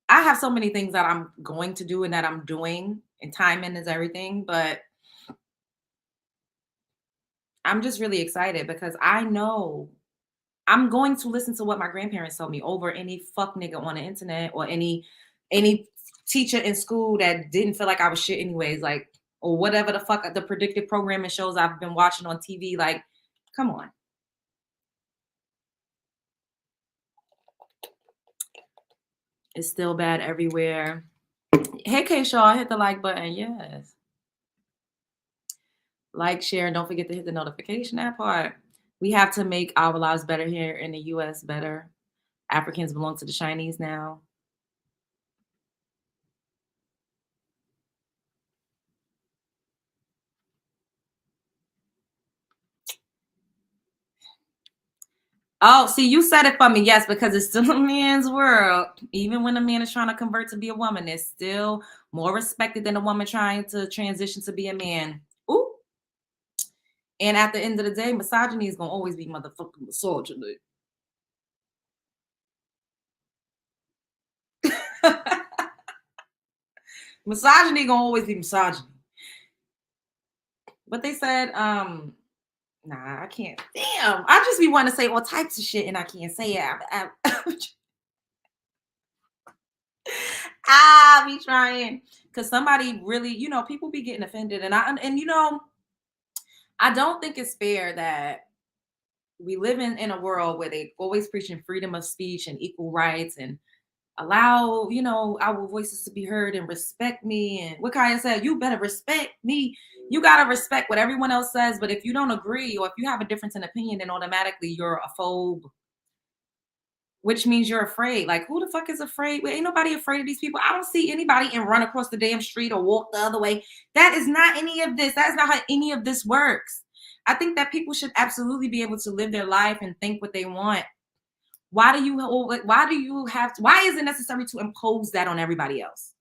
I have so many things that I'm going to do and that I'm doing, and timing is everything. But I'm just really excited because I know I'm going to listen to what my grandparents told me over any fuck nigga on the internet or any teacher in school that didn't feel like I was shit anyways, like, or whatever the fuck the predictive programming shows I've been watching on TV. Like, come on. It's still bad everywhere. Hey K Shaw, hit the like button. Yes. Like, share, and don't forget to hit the notification, that part. We have to make our lives better here in the US better. Africans belong to the Chinese now. Oh, see, you said it for me. Yes, because it's still a man's world. Even when a man is trying to convert to be a woman, it's still more respected than a woman trying to transition to be a man. Ooh. And at the end of the day, misogyny is going to always be motherfucking misogyny. Misogyny going to always be misogyny. But they said, nah, I can't. Damn, I just be wanting to say all types of shit and I can't say it. I be trying because somebody really, people be getting offended, and I don't think it's fair that we live in a world where they always preaching freedom of speech and equal rights and allow, our voices to be heard and respect me. And what Kaya said, you better respect me. You gotta respect what everyone else says, but if you don't agree or if you have a difference in opinion, then automatically you're a phobe, which means you're afraid. Like, who the fuck is afraid? Well, ain't nobody afraid of these people. I don't see anybody and run across the damn street or walk the other way. That is not any of this. That is not how any of this works. I think that people should absolutely be able to live their life and think what they want. Why do you have to, why is it necessary to impose that on everybody else?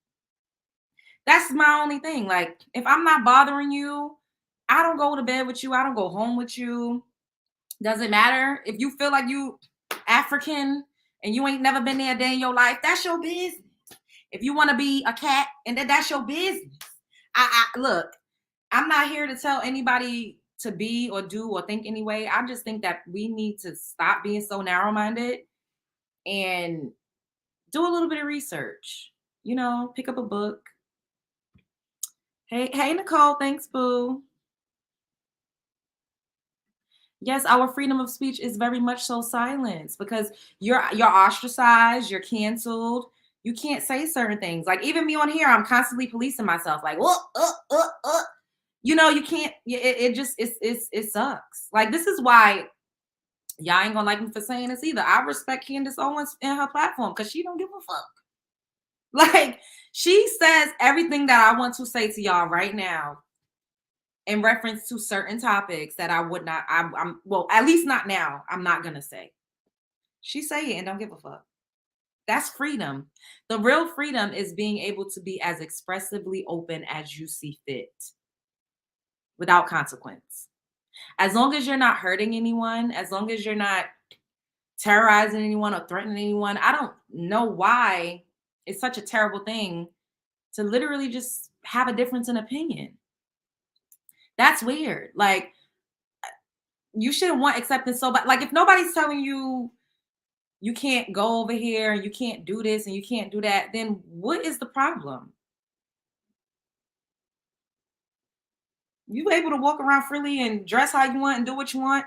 That's my only thing. Like, if I'm not bothering you, I don't go to bed with you. I don't go home with you. Doesn't matter if you feel like you African and you ain't never been there a day in your life. That's your business. If you want to be a cat, and that's your business. I look. I'm not here to tell anybody to be or do or think anyway. I just think that we need to stop being so narrow-minded and do a little bit of research. Pick up a book. Hey, Nicole. Thanks, boo. Yes, our freedom of speech is very much so silenced because you're ostracized, you're canceled. You can't say certain things. Like, even me on here, I'm constantly policing myself. Like, you can't. It sucks. Like, this is why y'all ain't gonna like me for saying this either. I respect Candace Owens and her platform because she don't give a fuck. Like, she says everything that I want to say to y'all right now in reference to certain topics that I would not, I'm well, at least not now. I'm not gonna say. She say it and don't give a fuck. That's freedom. The real freedom is being able to be as expressively open as you see fit without consequence. As long as you're not hurting anyone, as long as you're not terrorizing anyone or threatening anyone, I don't know why it's such a terrible thing to literally just have a difference in opinion. That's weird. Like, you shouldn't want acceptance so bad. Like, if nobody's telling you you can't go over here and you can't do this and you can't do that, then what is the problem? You able to walk around freely and dress how you want and do what you want.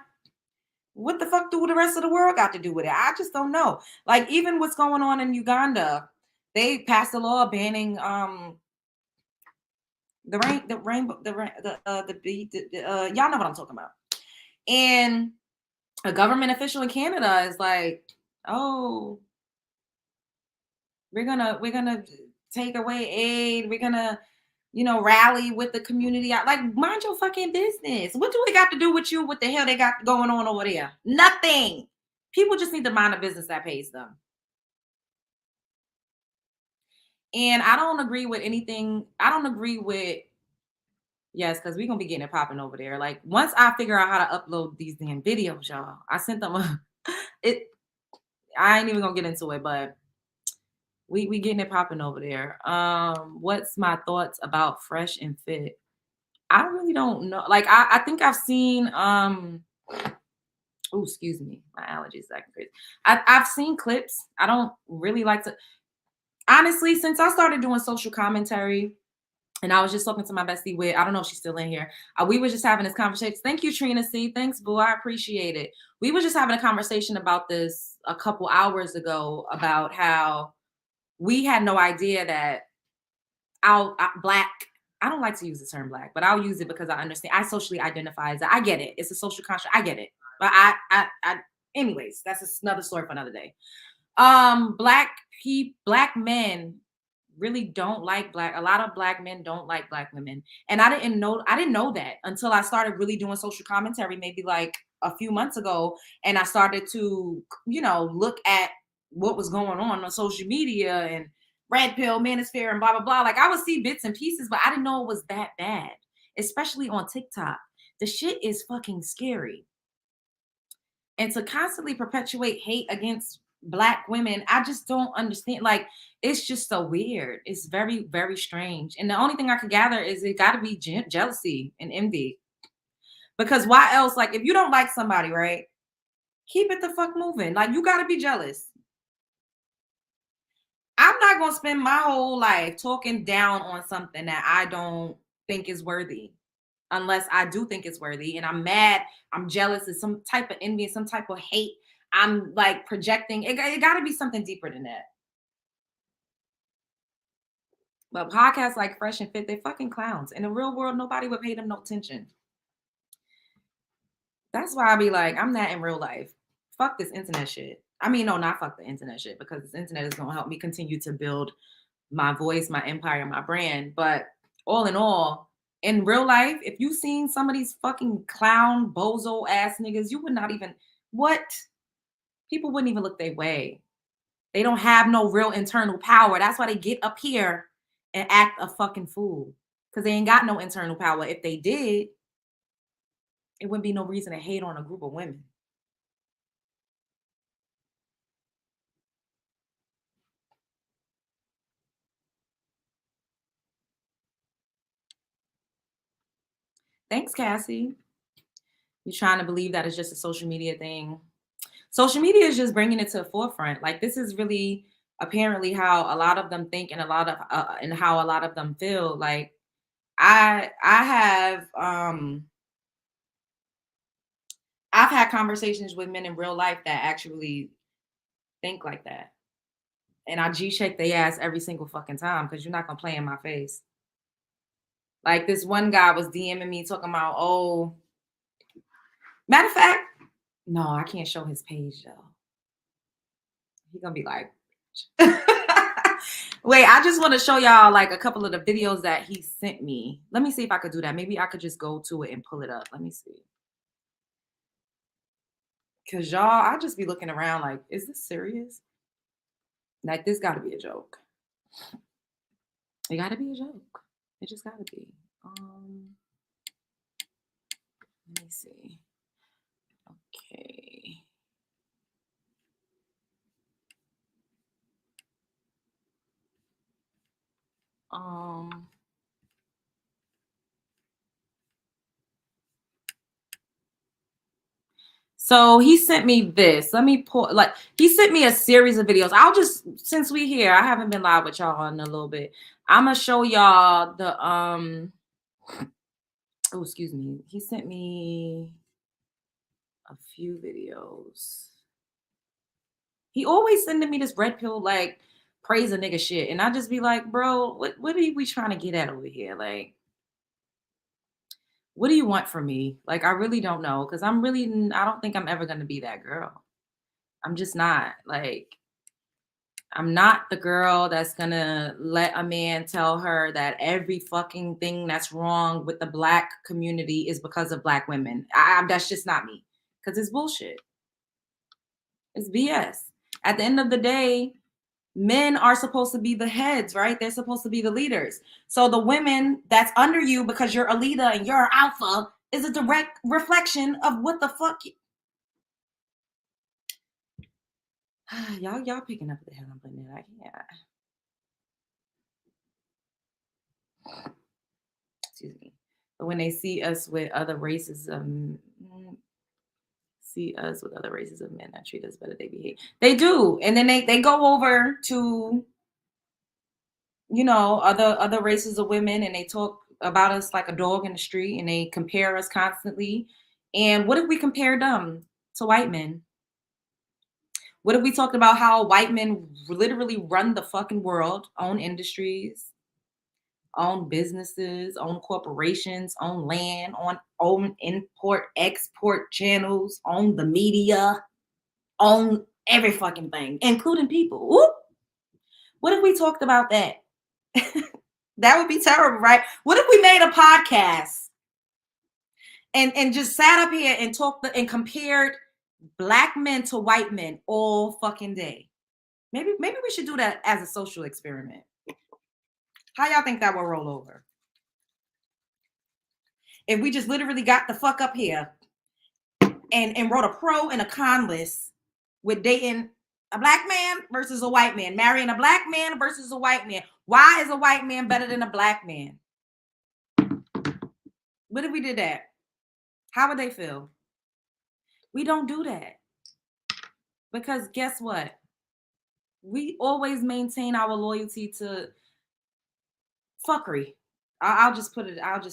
What the fuck do the rest of the world got to do with it? I just don't know. Like, even what's going on in Uganda, they passed a law banning y'all know what I'm talking about. And a government official in Canada is like, oh, we're gonna take away aid. We're gonna, rally with the community. Like, mind your fucking business. What do we got to do with you? What the hell they got going on over there? Nothing. People just need to mind a business that pays them. And I don't agree with anything. I don't agree with, yes, because we're gonna be getting it popping over there. Like, once I figure out how to upload these damn videos, y'all, I sent them it I ain't even gonna get into it, but we getting it popping over there. What's my thoughts about Fresh and Fit? I really don't know. Like I think I've seen oh, excuse me, my allergies acting crazy. I've seen clips. I don't really like to, honestly, since I started doing social commentary, and I was just talking to my bestie with, I don't know if she's still in here. We were just having this conversation. Thank you, Trina C. Thanks, boo. I appreciate it. We were just having a conversation about this a couple hours ago about how we had no idea that black, I don't like to use the term black, but I'll use it because I understand. I socially identify as that. I get it. It's a social construct. I get it. But anyways, that's another story for another day. Black men really don't like a lot of black men don't like black women. And I didn't know that until I started really doing social commentary, maybe like a few months ago. And I started to, look at what was going on social media and red pill manosphere and blah, blah, blah. Like I would see bits and pieces, but I didn't know it was that bad, especially on TikTok. The shit is fucking scary. And to constantly perpetuate hate against black women, I just don't understand. Like, it's just so weird. It's very, very strange. And the only thing I could gather is it got to be jealousy and envy. Because why else? Like, if you don't like somebody, right, keep it the fuck moving. Like, you got to be jealous. I'm not going to spend my whole life talking down on something that I don't think is worthy. Unless I do think it's worthy and I'm mad, I'm jealous, it's some type of envy, some type of hate. I'm like projecting. It got to be something deeper than that. But podcasts like Fresh and Fit, they fucking clowns. In the real world, nobody would pay them no attention. That's why I be like, I'm not in real life. Fuck this internet shit. I mean, no, not fuck the internet shit, because this internet is going to help me continue to build my voice, my empire, my brand. But all in all, in real life, if you seen some of these fucking clown bozo ass niggas, you would not even, what? People wouldn't even look their way. They don't have no real internal power. That's why they get up here and act a fucking fool. Because they ain't got no internal power. If they did, it wouldn't be no reason to hate on a group of women. Thanks, Cassie. You're trying to believe that it's just a social media thing. Social media is just bringing it to the forefront. Like, this is really apparently how a lot of them think, and and how a lot of them feel. Like, I've had conversations with men in real life that actually think like that, and I G-check their ass every single fucking time, because you're not gonna play in my face. Like, this one guy was DMing me talking about, oh, matter of fact, no, I can't show his page though. He's gonna be like, wait, I just want to show y'all like a couple of the videos that he sent me. Let me see if I could do that. Maybe I could just go to it and pull it up. Let me see. Cause y'all, I just be looking around like, is this serious? Like, this gotta be a joke. It gotta be a joke. It just gotta be. Let me see. Okay. So he sent me this. Let me pull, like, he sent me a series of videos. I'll just, since we here, I haven't been live with y'all in a little bit. I'm gonna show y'all the oh, excuse me. He sent me a few videos. He always sending me this red pill, like, praise a nigga shit. And I just be like, bro, what are we trying to get at over here? Like, what do you want from me? Like, I really don't know. Cause I don't think I'm ever going to be that girl. I'm just not. Like, I'm not the girl that's going to let a man tell her that every fucking thing that's wrong with the black community is because of black women. That's just not me. Cause it's bullshit. It's BS. At the end of the day, men are supposed to be the heads, right? They're supposed to be the leaders. So the women that's under you, because you're a leader and you're an alpha, is a direct reflection of what the fuck. Y'all picking up the hell I'm putting it. I can't. Excuse me. But when they see us with other races of men that treat us better, they behave. They do, and then they go over to, you know, other races of women, and they talk about us like a dog in the street, and they compare us constantly. And what if we compared them to white men? What if we talked about how white men literally run the fucking world, own industries, own businesses, own corporations, own land, own import, export channels, own the media, own every fucking thing, including people. Whoop. What if we talked about that? That would be terrible, right? What if we made a podcast and just sat up here and talked and compared black men to white men all fucking day? Maybe we should do that as a social experiment. How y'all think that will roll over? If we just literally got the fuck up here and wrote a pro and a con list with dating a black man versus a white man, marrying a black man versus a white man. Why is a white man better than a black man? What if we did that? How would they feel? We don't do that. Because guess what? We always maintain our loyalty to fuckery. I'll just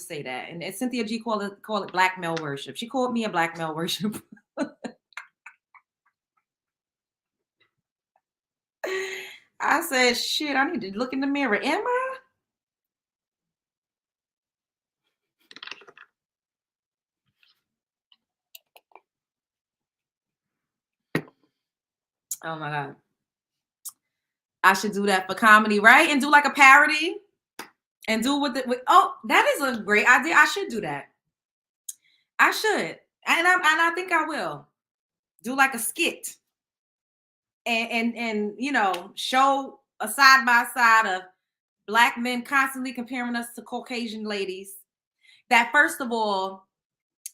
say that. And Cynthia G call it black male worship. She called me a black male worship. I said, shit, I need to look in the mirror. Am I? Oh my God. I should do that for comedy, right? And do like a parody and do that is a great idea. I should do that. I should. And I think I will do like a skit and you know, show a side by side of black men constantly comparing us to Caucasian ladies that, first of all,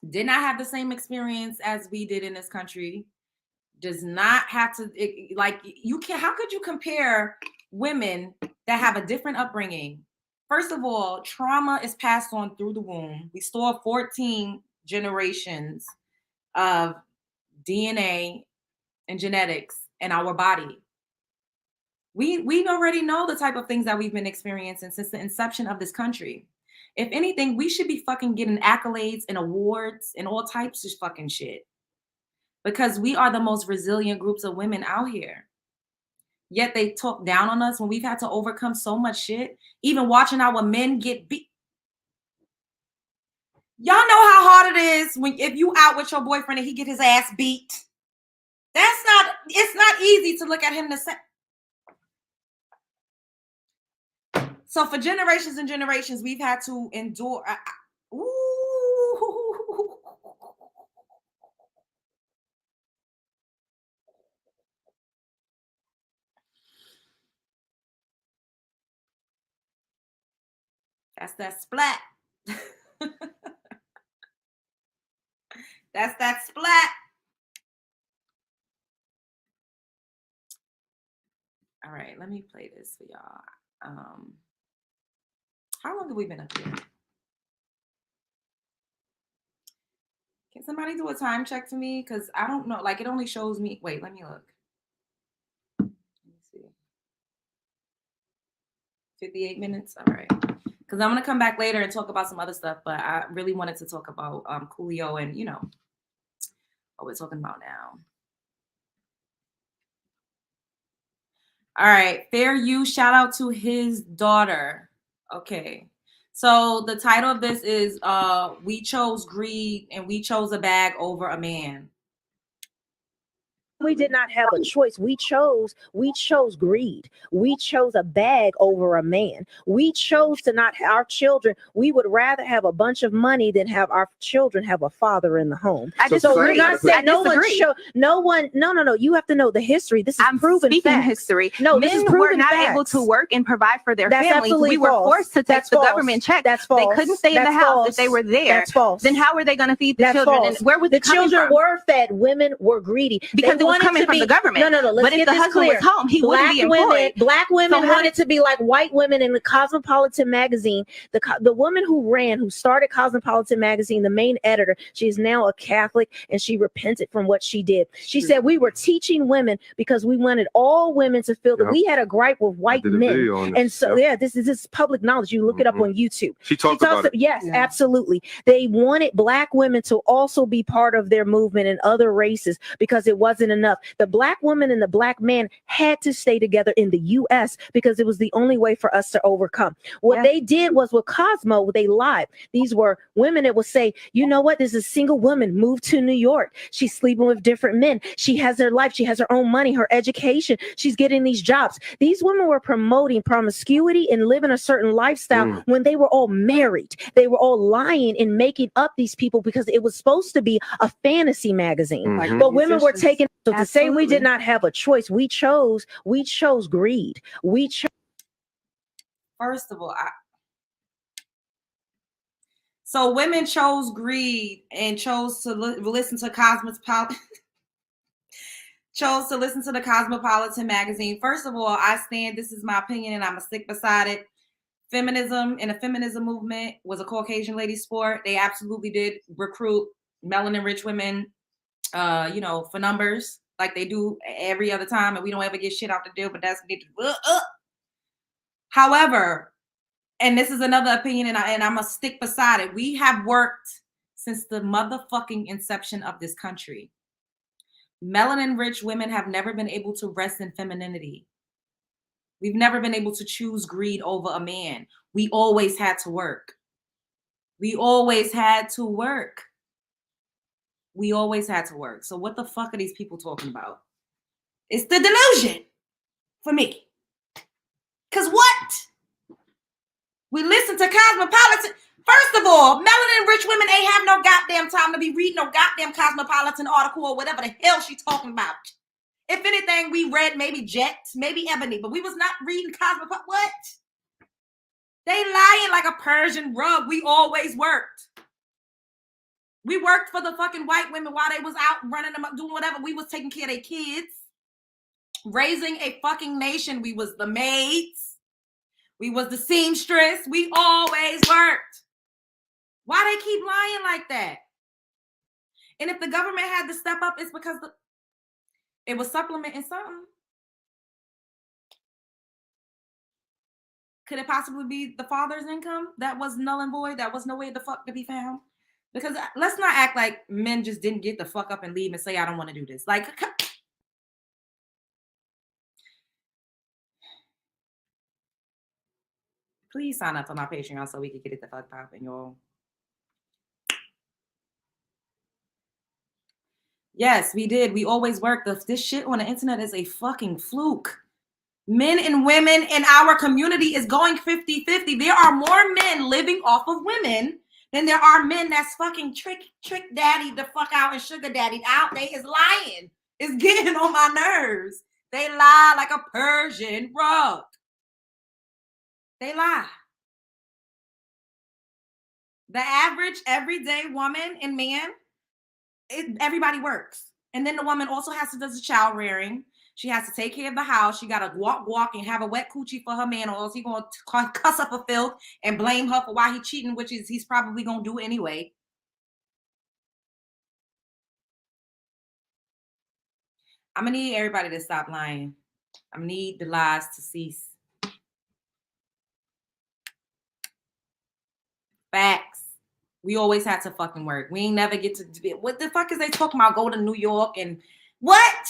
did not have the same experience as we did in this country. Does not have to, how could you compare women that have a different upbringing? First of all, trauma is passed on through the womb. We store 14 generations of DNA and genetics in our body. We already know the type of things that we've been experiencing since the inception of this country. If anything, we should be fucking getting accolades and awards and all types of fucking shit. Because we are the most resilient groups of women out here. Yet they talk down on us when we've had to overcome so much shit. Even watching our men get beat. Y'all know how hard it is if you out with your boyfriend and he get his ass beat. It's not easy to look at him to say. So for generations and generations, we've had to endure. That's that splat. That's that splat. All right, let me play this for y'all. How long have we been up here? Can somebody do a time check for me? Because I don't know. Like, it only shows me. Wait, let me look. Let me see. 58 minutes. All right. Because I'm going to come back later and talk about some other stuff. But I really wanted to talk about Coolio and, you know, what we're talking about now. All right. Fair You. Shout out to his daughter. Okay. So the title of this is We Chose Greed and We Chose a Bag Over a Man. We did not have a choice. We chose greed. We chose a bag over a man. We chose to not have our children. We would rather have a bunch of money than have our children have a father in the home. So we're not saying no. You have to know the history. This is proven speaking facts. history. No, men were not able to work and provide for their families. We were forced to take the government check. That's false. They couldn't stay in the house if they were there. That's false. Then how were they going to feed the children? False. And where would the children were fed? Women were greedy. Because it was coming from the government. No. But if the husband was home, he wouldn't be employed. Black women wanted to be like white women in the Cosmopolitan magazine. The woman who started Cosmopolitan magazine, the main editor, she is now a Catholic, and she repented from what she did. She said we were teaching women because we wanted all women to feel that we had a gripe with white men. And so, this is public knowledge. You look it up on YouTube. She talked about it. Yes, absolutely. They wanted black women to also be part of their movement and other races because it wasn't enough. The black woman and the black man had to stay together in the U.S. because it was the only way for us to overcome. What they did was with Cosmo, they lied. These were women that would say, you know what? There's a single woman moved to New York. She's sleeping with different men. She has her life. She has her own money, her education. She's getting these jobs. These women were promoting promiscuity and living a certain lifestyle when they were all married. They were all lying and making up these people because it was supposed to be a fantasy magazine. But women were taken. So to say we did not have a choice, we chose greed. First of all, so women chose greed and chose to listen to chose to listen to the Cosmopolitan magazine. First of all, I stand, this is my opinion and I'm gonna stick beside it. Feminism and the feminism movement was a Caucasian lady sport. They absolutely did recruit melanin rich women, for numbers like they do every other time, and we don't ever get shit out the deal, but that's however, and this is another opinion, and I'm gonna stick beside it. We have worked since the motherfucking inception of this country. Melanin rich women have never been able to rest in femininity. We've never been able to choose greed over a man. We always had to work. We always had to work. We always had to work. So what the fuck are these people talking about? It's the delusion for me. Because what? We listen to Cosmopolitan. First of all, melanin rich women ain't have no goddamn time to be reading no goddamn Cosmopolitan article or whatever the hell she's talking about. If anything, we read maybe Jet, maybe Ebony, but we was not reading Cosmopolitan. What? They lying like a Persian rug. We always worked. We worked for the fucking white women while they was out running them up, doing whatever. We was taking care of their kids, raising a fucking nation. We was the maids. We was the seamstress. We always worked. Why they keep lying like that? And if the government had to step up, it's because it was supplementing something. Could it possibly be the father's income that was null and void? That was no way the fuck to be found? Because let's not act like men just didn't get the fuck up and leave and say, I don't want to do this. Like, please sign up for my Patreon so we can get it the fuck popping, y'all. Yes, we did. We always worked. This shit on the internet is a fucking fluke. Men and women in our community is going 50-50. There are more men living off of women than there are men that's fucking trick daddy the fuck out and sugar daddy out. They is lying. It's getting on my nerves. They lie like a Persian rug. They lie. The average everyday woman and man, everybody works. And then the woman also has to do the child rearing. She has to take care of the house. She got to walk and have a wet coochie for her man, or else he's going to cuss up a filth and blame her for why he's cheating, which is he's probably going to do anyway. I'm going to need everybody to stop lying. I'm going to need the lies to cease. Facts. We always had to fucking work. We ain't never get to do it. What the fuck is they talking about? Go to New York and what?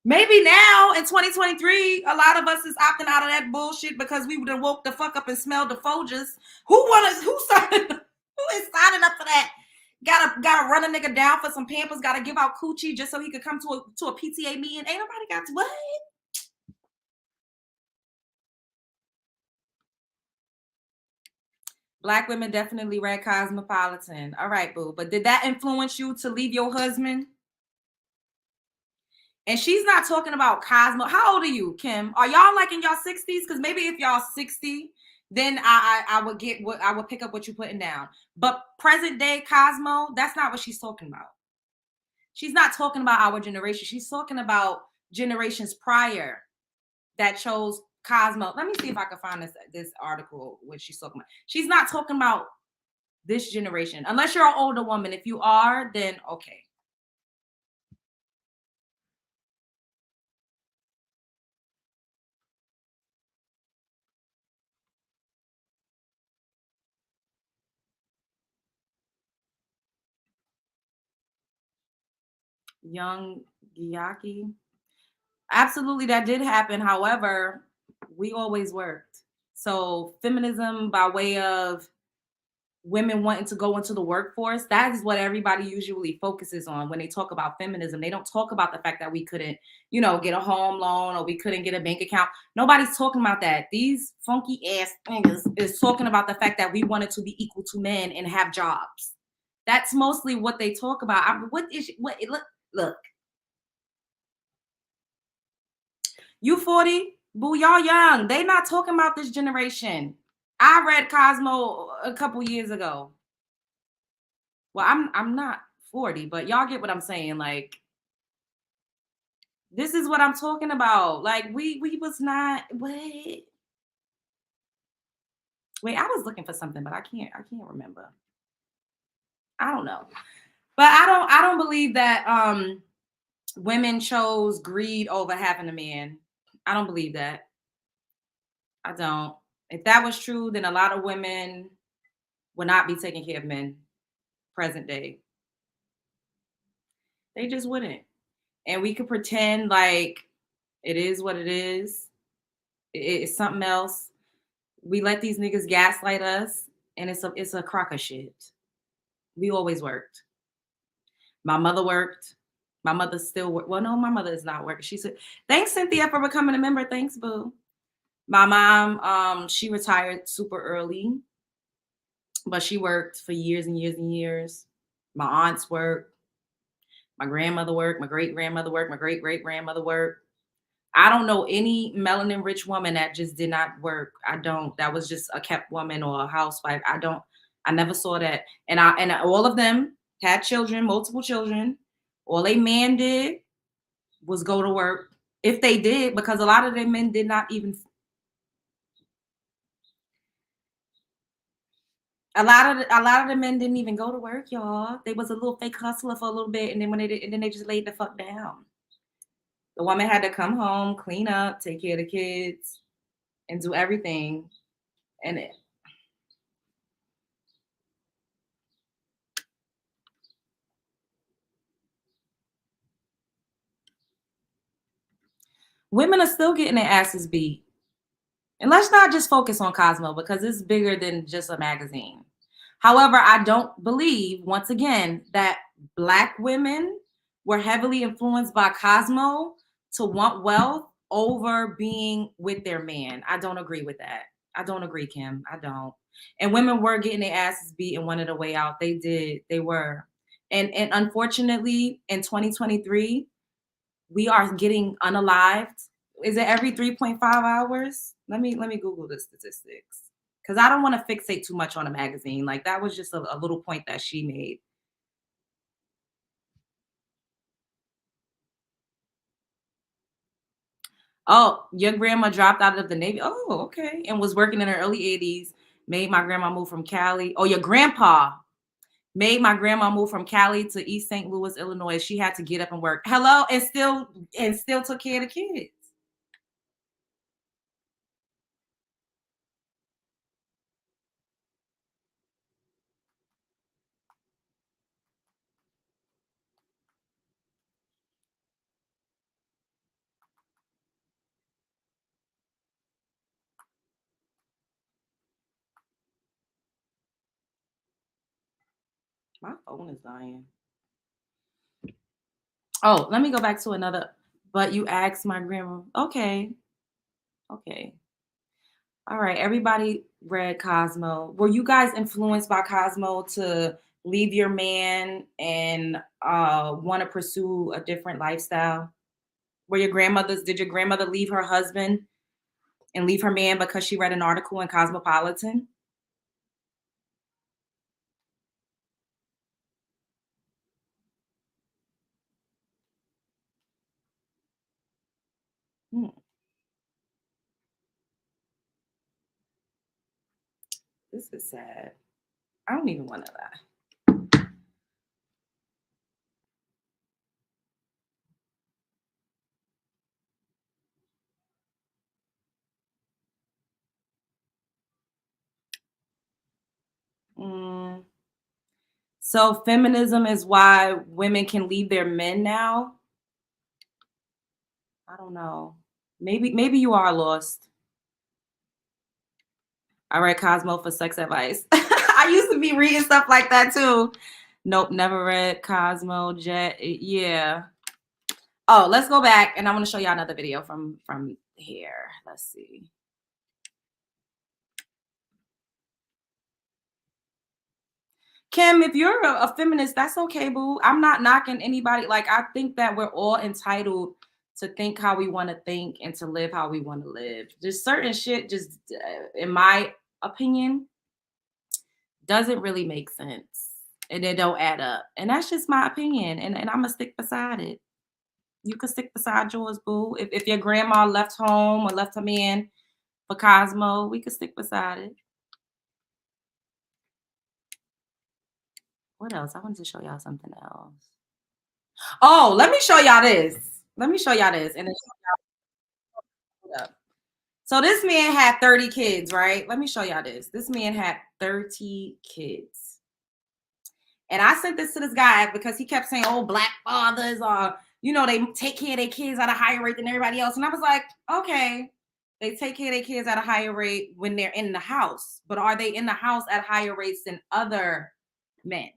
Maybe now in 2023, a lot of us is opting out of that bullshit because we would have woke the fuck up and smelled the Folgers. Who is signing up for that? Gotta run a nigga down for some Pampers. Gotta give out coochie just so he could come to a PTA meeting. Ain't nobody got to what? Black women definitely read Cosmopolitan. All right, boo. But did that influence you to leave your husband? And she's not talking about Cosmo. How old are you, Kim? Are y'all like in y'all 60s? Because maybe if y'all 60, then I would get what I would pick up what you're putting down. But present day Cosmo, that's not what she's talking about. She's not talking about our generation. She's talking about generations prior that chose Cosmo. Let me see if I can find this article which she's talking about. She's not talking about this generation. Unless you're an older woman. If you are, then okay. Young Gyaki. Absolutely, that did happen. However, we always worked. So feminism by way of women wanting to go into the workforce, that is what everybody usually focuses on when they talk about feminism. They don't talk about the fact that we couldn't, get a home loan or we couldn't get a bank account. Nobody's talking about that. These funky ass niggas is talking about the fact that we wanted to be equal to men and have jobs. That's mostly what they talk about. Look. You 40, boo, y'all young. They not talking about this generation. I read Cosmo a couple years ago. Well, I'm not 40, but y'all get what I'm saying. Like, this is what I'm talking about. Like, we was not wait. I was looking for something, but I can't remember. I don't know. But I don't believe that women chose greed over having a man. I don't believe that. I don't. If that was true, then a lot of women would not be taking care of men present day. They just wouldn't. And we could pretend like it is what it is. It's something else. We let these niggas gaslight us, and it's a crock of shit. We always worked. My mother worked. My mother still work. Well, no, my mother is not working. She said, "Thanks, Cynthia, for becoming a member. Thanks, boo." My mom, she retired super early, but she worked for years and years and years. My aunts worked. My grandmother worked. My great grandmother worked. My great great grandmother worked. I don't know any melanin rich woman that just did not work. I don't. That was just a kept woman or a housewife. I never saw that. And all of them had children, multiple children. All a man did was go to work. If they did, because a lot of them men did not even. A lot of the men didn't even go to work, y'all. They was a little fake hustler for a little bit, and then they just laid the fuck down. The woman had to come home, clean up, take care of the kids, and do everything. And women are still getting their asses beat. And let's not just focus on Cosmo because it's bigger than just a magazine. However, I don't believe, once again, that Black women were heavily influenced by Cosmo to want wealth over being with their man. I don't agree with that. I don't agree, Kim. I don't. And women were getting their asses beat and wanted a way out. They did. They were. And unfortunately, in 2023, we are getting unalived. Is it every 3.5 hours? Let me Google the statistics because I don't want to fixate too much on a magazine. Like that was just a little point that she made. Oh, your grandma dropped out of the Navy. Oh, okay. And was working in her early 80s. Made my grandma move from Cali. Oh, your grandpa made my grandma move from Cali to East St. Louis, Illinois. She had to get up and work. Hello, and still took care of the kids. My phone is dying. Oh, let me go back to another. But you asked my grandma. Okay. Okay. All right. Everybody read Cosmo. Were you guys influenced by Cosmo to leave your man and want to pursue a different lifestyle? Did your grandmother leave her husband and leave her man because she read an article in Cosmopolitan? This is sad. I don't even want to lie. So feminism is why women can leave their men now. I don't know. Maybe you are lost. I read Cosmo for sex advice. I used to be reading stuff like that too. Nope, never read Cosmo. Jet. Yeah. Oh, let's go back and I want to show y'all another video from here. Let's see. Kim, if you're a feminist, that's okay, boo. I'm not knocking anybody. Like, I think that we're all entitled to think how we want to think and to live how we want to live. Just certain shit, just in my opinion, doesn't really make sense. And it don't add up. And that's just my opinion. And I'm going to stick beside it. You can stick beside yours, boo. If your grandma left home or left her man for Cosmo, we could stick beside it. What else? I wanted to show y'all something else. Oh, let me show y'all this. Let me show y'all this. And then show y'all. So this man had 30 kids, right? Let me show y'all this. This man had 30 kids. And I sent this to this guy because he kept saying, oh, black fathers are, you know, they take care of their kids at a higher rate than everybody else. And I was like, okay, they take care of their kids at a higher rate when they're in the house. But are they in the house at higher rates than other men?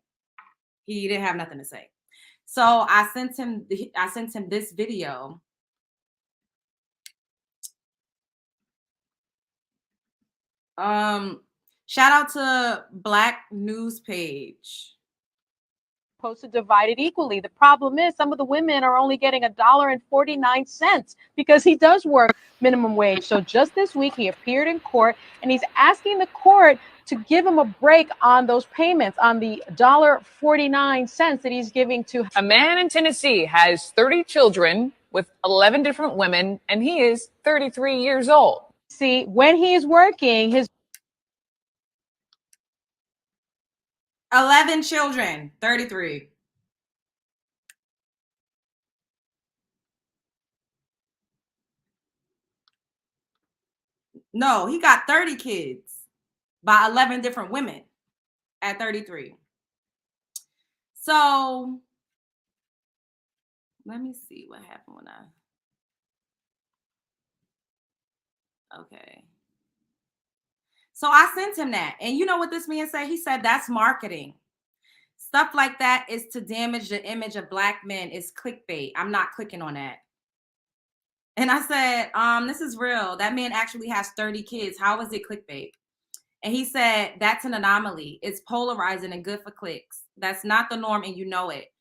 He didn't have nothing to say. So I sent him this video. Shout out to Black News Page. Supposed to divide it equally. The problem is some of the women are only getting $1.49 because he does work minimum wage. So just this week he appeared in court and he's asking the court to give him a break on those payments, on the $1.49 that he's giving to. A man in Tennessee has 30 children with 11 different women, and he is 33 years old. See, when he is working, his 11 children, 33. No, he got 30 kids by 11 different women at 33. So let me see what happened when okay. So I sent him that. And you know what this man said? He said, that's marketing. Stuff like that is to damage the image of black men. It's clickbait. I'm not clicking on that. And I said, this is real. That man actually has 30 kids. How is it clickbait? And he said, that's an anomaly. It's polarizing and good for clicks. That's not the norm, and you know it.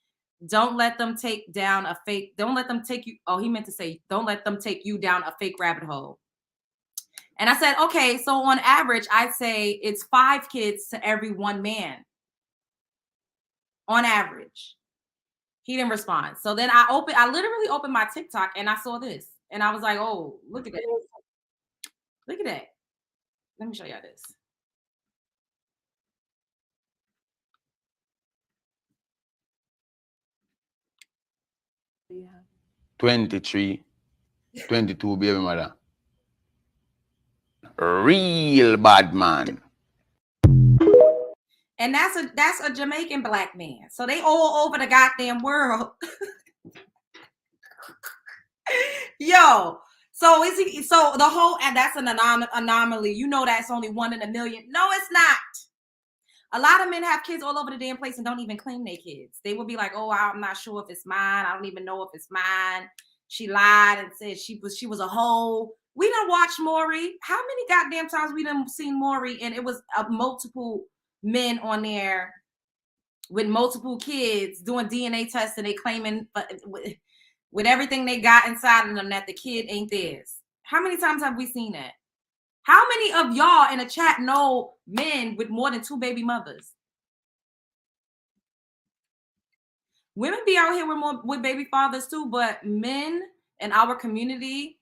Don't let them take down a fake. Don't let them take you. Oh, he meant to say, don't let them take you down a fake rabbit hole. And I said, okay, so on average, I'd say it's 5 kids to every 1 man. On average. He didn't respond. So then I literally opened my TikTok and I saw this. And I was like, oh, look at that. Look at that. Let me show y'all this. Yeah. 23, 22 baby mother. Real bad man. And that's a Jamaican black man. So they all over the goddamn world. Yo. So so the whole, and that's an anomaly. You know that's only 1 in a million. No, it's not. A lot of men have kids all over the damn place and don't even claim their kids. They will be like, oh, I'm not sure if it's mine. I don't even know if it's mine. She lied and said she was a hoe. We done watched Maury. How many goddamn times we done seen Maury and it was multiple men on there with multiple kids doing DNA tests and they claiming with everything they got inside of them that the kid ain't theirs. How many times have we seen that? How many of y'all in the chat know men with more than 2 baby mothers? Women be out here with baby fathers too, but men in our community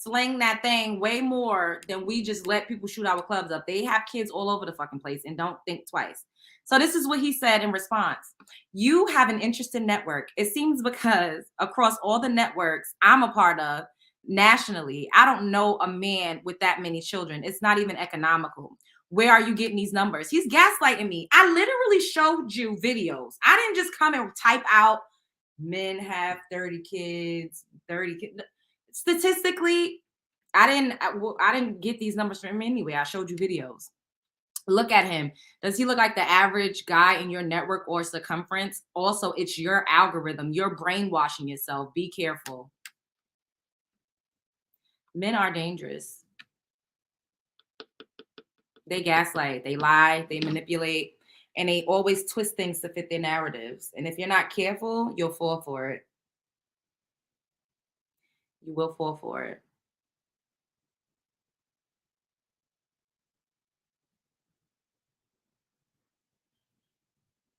sling that thing way more than we just let people shoot our clubs up. They have kids all over the fucking place and don't think twice. So this is what he said in response. You have an interesting network. It seems because across all the networks I'm a part of nationally, I don't know a man with that many children. It's not even economical. Where are you getting these numbers? He's gaslighting me. I literally showed you videos. I didn't just come and type out men have 30 kids, 30 kids. Statistically, I didn't get these numbers from him anyway. I showed you videos. Look at him. Does he look like the average guy in your network or circumference? Also, it's your algorithm. You're brainwashing yourself. Be careful. Men are dangerous. They gaslight, they lie, they manipulate, and they always twist things to fit their narratives. And if you're not careful, you'll fall for it. You will fall for it.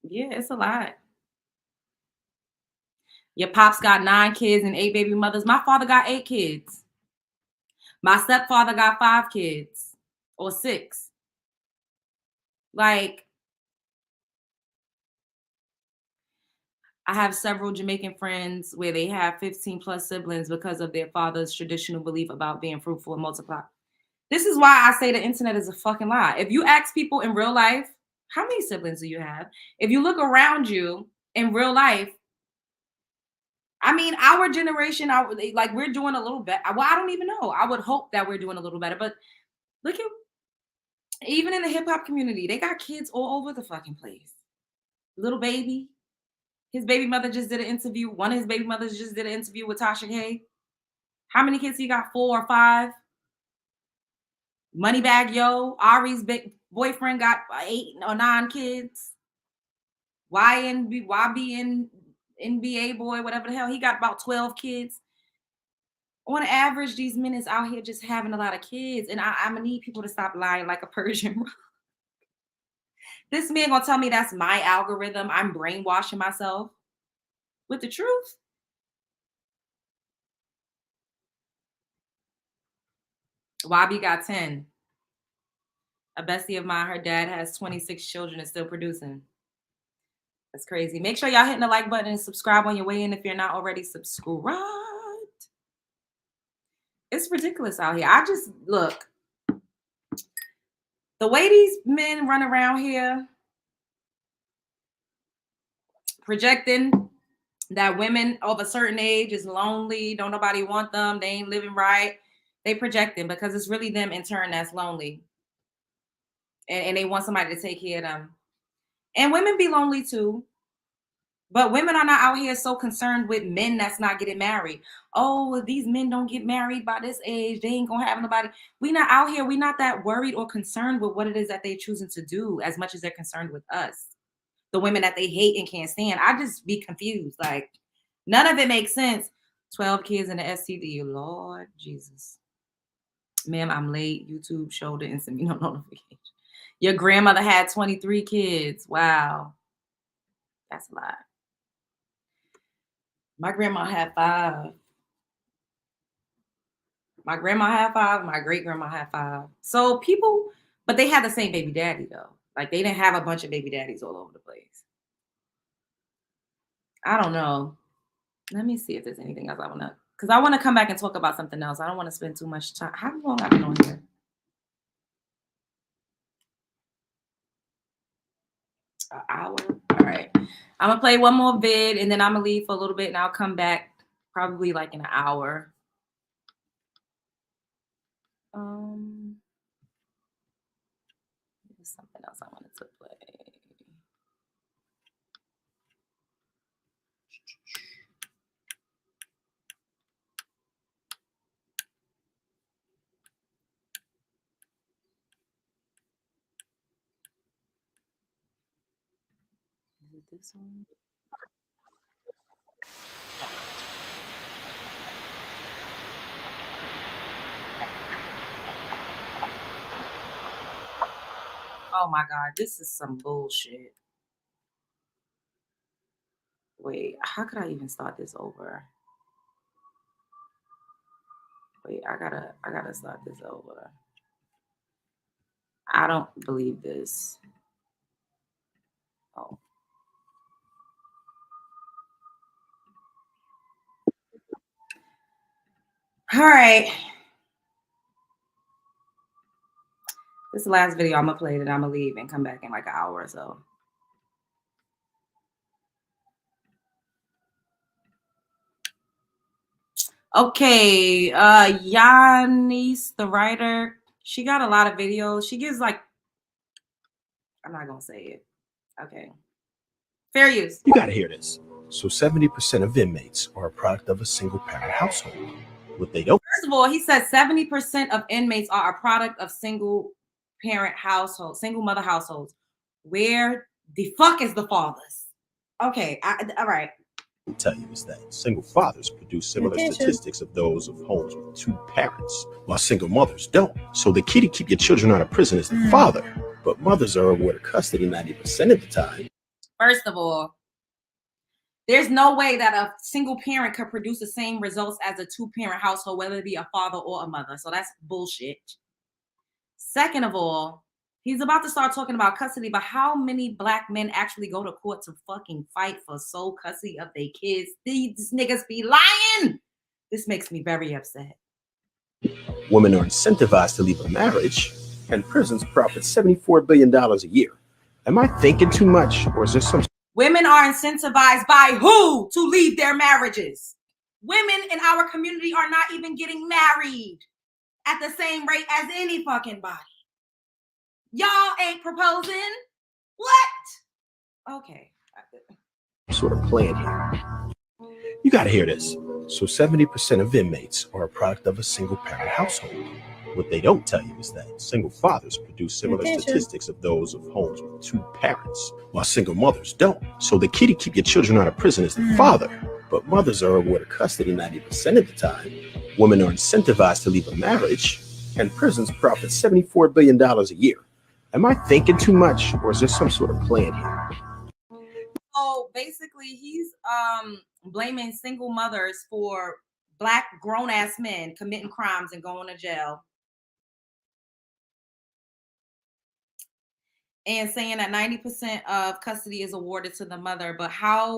Yeah, it's a lot. Your pops got 9 kids and 8 baby mothers. My father got 8 kids. My stepfather got 5 kids or 6. Like, I have several Jamaican friends where they have 15 plus siblings because of their father's traditional belief about being fruitful and multiply. This is why I say the internet is a fucking lie. If you ask people in real life, how many siblings do you have? If you look around you in real life, I mean, our generation, like we're doing a little better. Well, I don't even know. I would hope that we're doing a little better. But look at, even in the hip hop community, they got kids all over the fucking place. Little Baby, his baby mother just did an interview. One of his baby mothers just did an interview with Tasha K. How many kids he got? 4 or 5. Moneybag Yo, Ari's big boyfriend got 8 or 9 kids. YBN NBA boy, whatever the hell, he got about 12 kids. On average, these men is out here just having a lot of kids, and I'm gonna need people to stop lying like a Persian rug. This man gonna tell me that's my algorithm. I'm brainwashing myself with the truth. YB got 10. A bestie of mine, her dad has 26 children and still producing. That's crazy. Make sure y'all hitting the like button and subscribe on your way in if you're not already subscribed. It's ridiculous out here. I just look. The way these men run around here projecting that women of a certain age is lonely, don't nobody want them, they ain't living right. They projecting because it's really them in turn that's lonely. And they want somebody to take care of them. And women be lonely too. But women are not out here so concerned with men that's not getting married. Oh, these men don't get married by this age. They ain't gonna have nobody. We not out here. We not that worried or concerned with what it is that they're choosing to do as much as they're concerned with us. The women that they hate and can't stand. I just be confused. Like, none of it makes sense. 12 kids in the STD. Lord Jesus. Ma'am, I'm late. YouTube showed it and sent me no notification. Your grandmother had 23 kids. Wow. That's a lot. My grandma had 5. My grandma had 5. My great grandma had 5. So people, but they had the same baby daddy though. Like they didn't have a bunch of baby daddies all over the place. I don't know. Let me see if there's anything else I want to, because I want to come back and talk about something else. I don't want to spend too much time. How long have I been on here? An hour. All right. I'm gonna play one more vid and then I'm gonna leave for a little bit and I'll come back probably like in an hour. There's something else I wanted to play. Is it this one? Oh my God, this is some bullshit. Wait, how could I even start this over? Wait, I gotta start this over. I don't believe this. Oh. All right. This is the last video I'm gonna play, that I'm gonna leave and come back in like an hour or so. Okay, Yanis, the writer, she got a lot of videos. She gives like, I'm not gonna say it. Okay. Fair use. You gotta hear this. So 70% of inmates are a product of a single parent household. What they don't. First of all, he said 70% of inmates are a product of single parent households, single mother households. Where the fuck is the fathers? Okay, all right. Tell you is that single fathers produce similar statistics of those of homes with two parents, while single mothers don't. So the key to keep your children out of prison is the father, but mothers are awarded custody 90% of the time. First of all, there's no way that a single parent could produce the same results as a two-parent household, whether it be a father or a mother. So that's bullshit. Second of all, he's about to start talking about custody, but how many black men actually go to court to fucking fight for sole custody of their kids? These niggas be lying. This makes me very upset. Women are incentivized to leave a marriage, and prisons profit $74 billion a year. Am I thinking too much, or is there some... Women are incentivized by who to leave their marriages? Women in our community are not even getting married at the same rate as any fucking body. Y'all ain't proposing? What? Okay. sort of plan here. You gotta hear this. So 70% of inmates are a product of a single parent household. What they don't tell you is that single fathers produce similar statistics of those of homes with two parents, while single mothers don't. So the key to keep your children out of prison is the father, but mothers are awarded custody 90% of the time. Women are incentivized to leave a marriage, and prisons profit $74 billion a year. Am I thinking too much, or is there some sort of plan here? So basically, he's blaming single mothers for Black grown-ass men committing crimes and going to jail. And saying that 90% of custody is awarded to the mother, but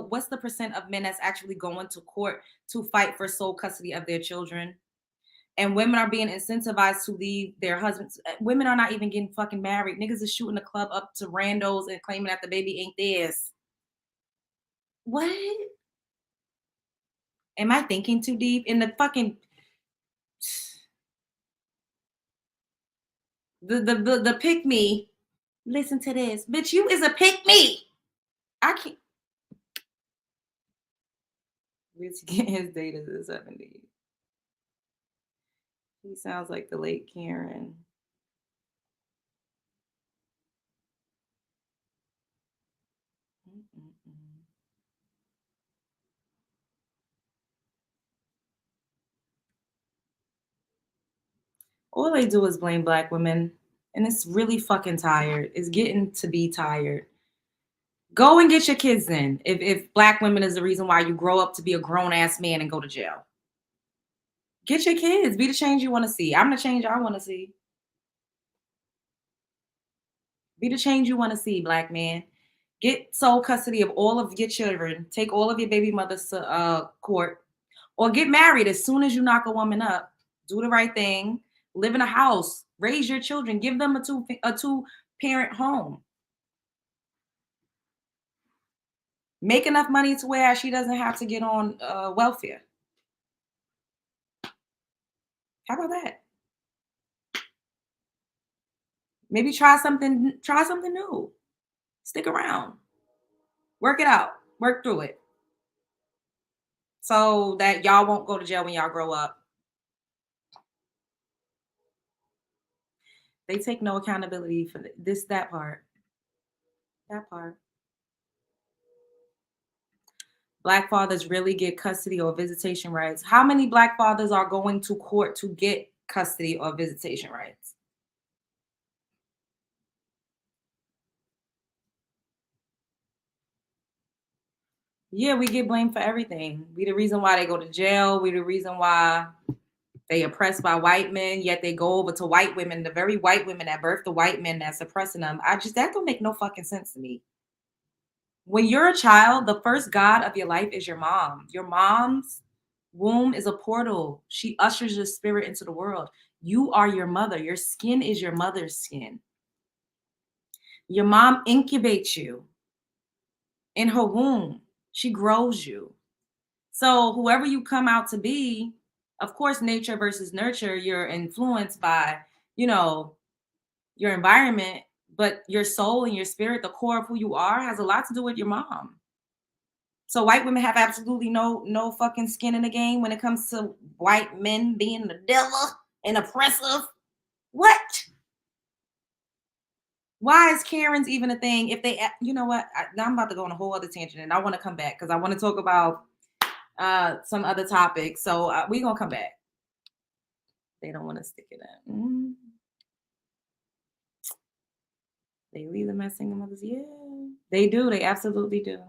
what's the percent of men that's actually going to court to fight for sole custody of their children? And women are being incentivized to leave their husbands. Women are not even getting fucking married. Niggas is shooting the club up to randos and claiming that the baby ain't theirs. What? Am I thinking too deep? In the fucking the pick me. Listen to this. Bitch, you is a pick me. I can't. Rich getting his data to the 70s. He sounds like the late Karen. All they do is blame Black women, and it's really fucking tired. It's getting to be tired. Go and get your kids then. If Black women is the reason why you grow up to be a grown-ass man and go to jail. Get your kids. Be the change you want to see. I'm the change I want to see. Be the change you want to see, Black man. Get sole custody of all of your children. Take all of your baby mothers to court. Or get married as soon as you knock a woman up. Do the right thing. Live in a house. Raise your children. Give them a two-parent home. Make enough money to where she doesn't have to get on welfare. How about that? Maybe try something new. Stick around. Work it out. Work through it. So that y'all won't go to jail when y'all grow up. They take no accountability for that part. That part. Black fathers really get custody or visitation rights. How many Black fathers are going to court to get custody or visitation rights? Yeah, we get blamed for everything. We the reason why they go to jail. We the reason why They oppressed by white men, yet they go over to white women, the very white women that birthed the white men that's oppressing them. That don't make no fucking sense to me. When you're a child, the first God of your life is your mom. Your mom's womb is a portal. She ushers your spirit into the world. You are your mother. Your skin is your mother's skin. Your mom incubates you in her womb. She grows you. So whoever you come out to be, of course, nature versus nurture, you're influenced by, your environment, but your soul and your spirit, the core of who you are, has a lot to do with your mom. So white women have absolutely no fucking skin in the game when it comes to white men being the devil and oppressive. What? Why is Karen's even a thing? If they, you know what? Now I'm about to go on a whole other tangent, and I want to come back because I want to talk about some other topics. So we're gonna come back. They don't want to stick it in. They leave them as single mothers. Yeah, they do. They absolutely do.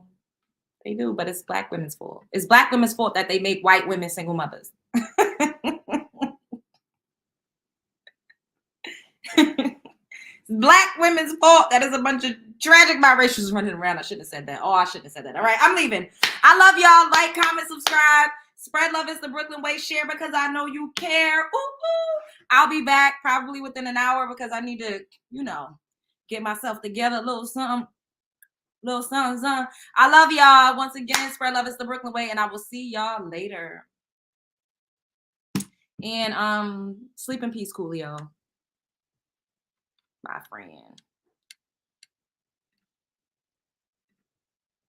They do, but it's black women's fault. It's black women's fault that they make white women single mothers. Black women's fault that is a bunch of tragic biracials running around. I shouldn't have said that. Oh, I shouldn't have said that. All right, I'm leaving. I love y'all. Like, comment, subscribe. Spread love is the Brooklyn way. Share because I know you care. Ooh, ooh. I'll be back probably within an hour because I need to, get myself together. A little something. I love y'all. Once again, spread love is the Brooklyn way, and I will see y'all later. And sleep in peace, Coolio. My friend.